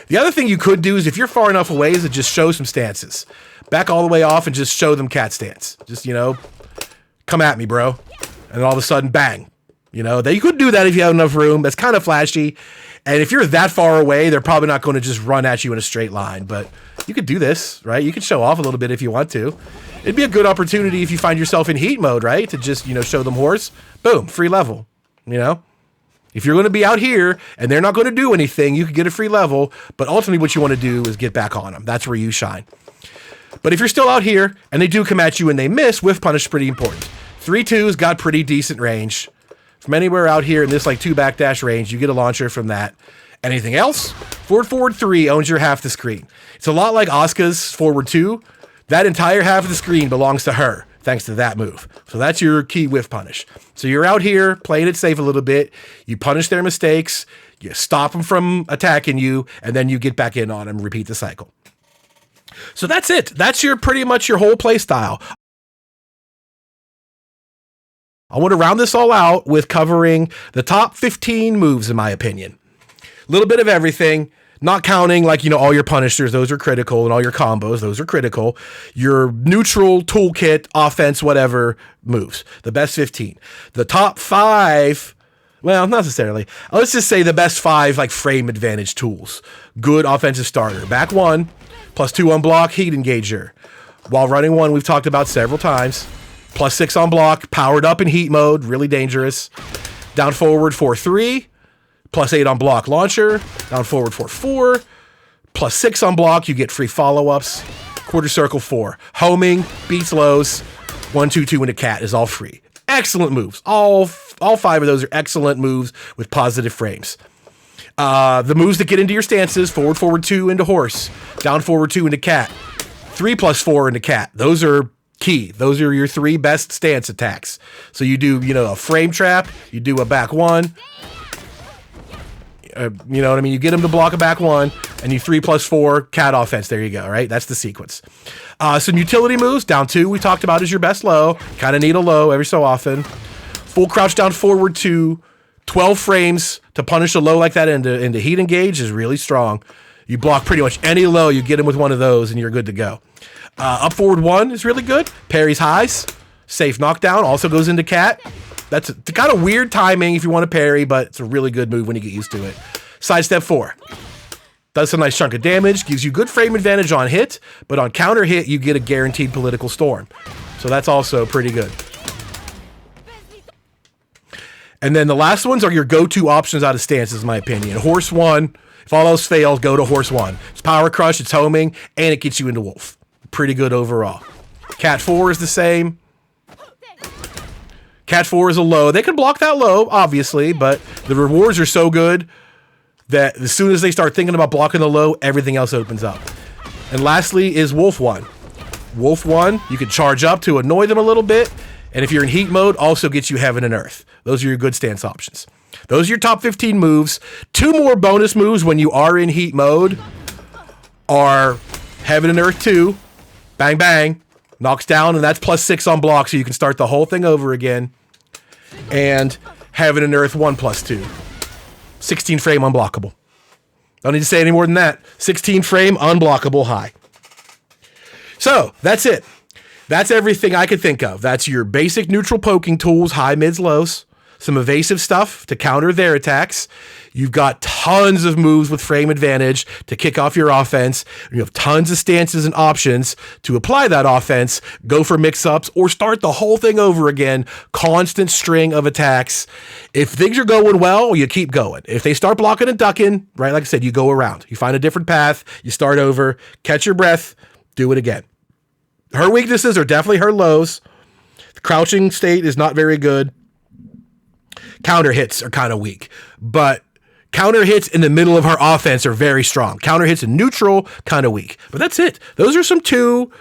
The other thing you could do is if you're far enough away is to just show some stances. Back all the way off and just show them cat stance. Just, come at me, bro. And all of a sudden, bang. They could do that if you have enough room. That's kind of flashy. And if you're that far away, they're probably not going to just run at you in a straight line. But you could do this, right? You could show off a little bit if you want to. It'd be a good opportunity if you find yourself in heat mode, right? To just, show them horse. Boom, free level, If you're going to be out here and they're not going to do anything, you could get a free level. But ultimately what you want to do is get back on them. That's where you shine. But if you're still out here and they do come at you and they miss, Whiff Punish is pretty important. 3-2's got pretty decent range. From anywhere out here in this 2 backdash range, you get a launcher from that. Anything else? Forward 3 owns your half the screen. It's a lot like Asuka's forward 2. That entire half of the screen belongs to her, thanks to that move. So that's your key Whiff Punish. So you're out here playing it safe a little bit. You punish their mistakes. You stop them from attacking you, and then you get back in on them. Repeat the cycle. So that's it. That's pretty much your whole play style. I want to round this all out with covering the top 15 moves, in my opinion. A little bit of everything, not counting all your punishers, those are critical, and all your combos, those are critical. Your neutral, toolkit, offense, whatever moves. The best 15. The top 5, well, not necessarily. Let's just say the best 5 frame advantage tools. Good offensive starter. Back 1, +2 on block, heat engager. While running 1, we've talked about several times. +6 on block, powered up in heat mode, really dangerous. Down forward 4-3, +8 on block launcher. Down forward 4-4, +6 on block, you get free follow-ups. Quarter circle 4, homing, beats lows, 1-2-2 into cat is all free. Excellent moves. All 5 of those are excellent moves with positive frames. The moves that get into your stances, forward 2 into horse, down forward 2 into cat, 3+4 into cat. Those are key. Those are your 3 best stance attacks. So you do, a frame trap, you do a back 1, You know what I mean? You get him to block a back one, and you 3+4 cat offense. There you go, right? That's the sequence. Some utility moves. Down 2 we talked about is your best low. Kind of need a low every so often. Full crouch down forward 2. 12 frames to punish a low like that into heat engage is really strong. You block pretty much any low, you get him with one of those, and you're good to go. Up forward 1 is really good. Parries highs. Safe knockdown also goes into cat. That's a kind of weird timing if you want to parry, but it's a really good move when you get used to it. Sidestep 4. Does a nice chunk of damage, gives you good frame advantage on hit, but on counter hit, you get a guaranteed political storm. So that's also pretty good. And then the last ones are your go-to options out of stances, in my opinion. Horse 1, if all else fails, go to Horse 1. It's Power Crush, it's homing, and it gets you into Wolf. Pretty good overall. Cat 4 is the same. Cat 4 is a low. They can block that low, obviously, but the rewards are so good that as soon as they start thinking about blocking the low, everything else opens up. And lastly is Wolf 1. Wolf 1, you can charge up to annoy them a little bit, and if you're in heat mode, also gets you Heaven and Earth. Those are your good stance options. Those are your top 15 moves. 2 more bonus moves when you are in heat mode are Heaven and Earth 2. Bang, bang. Knocks down, and that's +6 on block, so you can start the whole thing over again. And Heaven and Earth 1+2. 16 frame unblockable. Don't need to say any more than that. 16 frame unblockable high. So, that's it. That's everything I could think of. That's your basic neutral poking tools, high, mids, lows. Some evasive stuff to counter their attacks. You've got tons of moves with frame advantage to kick off your offense. You have tons of stances and options to apply that offense, go for mix-ups, or start the whole thing over again. Constant string of attacks. If things are going well, you keep going. If they start blocking and ducking, right, like I said, you go around. You find a different path, you start over, catch your breath, do it again. Her weaknesses are definitely her lows. The crouching state is not very good. Counter hits are kind of weak, but counter hits in the middle of her offense are very strong. Counter hits in neutral, kind of weak. But that's it. Those are some 2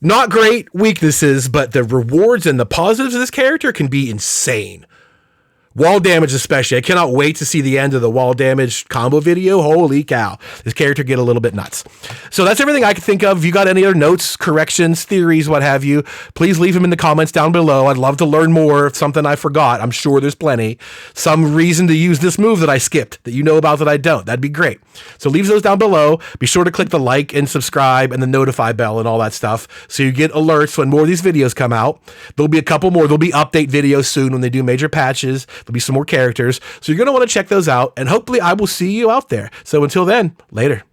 not great weaknesses, but the rewards and the positives of this character can be insane. Wall damage especially. I cannot wait to see the end of the wall damage combo video. Holy cow. This character get a little bit nuts. So that's everything I can think of. If you got any other notes, corrections, theories, what have you, please leave them in the comments down below. I'd love to learn more. If something I forgot, I'm sure there's plenty. Some reason to use this move that I skipped that you know about that I don't. That'd be great. So leave those down below. Be sure to click the like and subscribe and the notify bell and all that stuff so you get alerts when more of these videos come out. There'll be a couple more. There'll be update videos soon when they do major patches. There'll be some more characters. So you're going to want to check those out, and hopefully I will see you out there. So until then, later.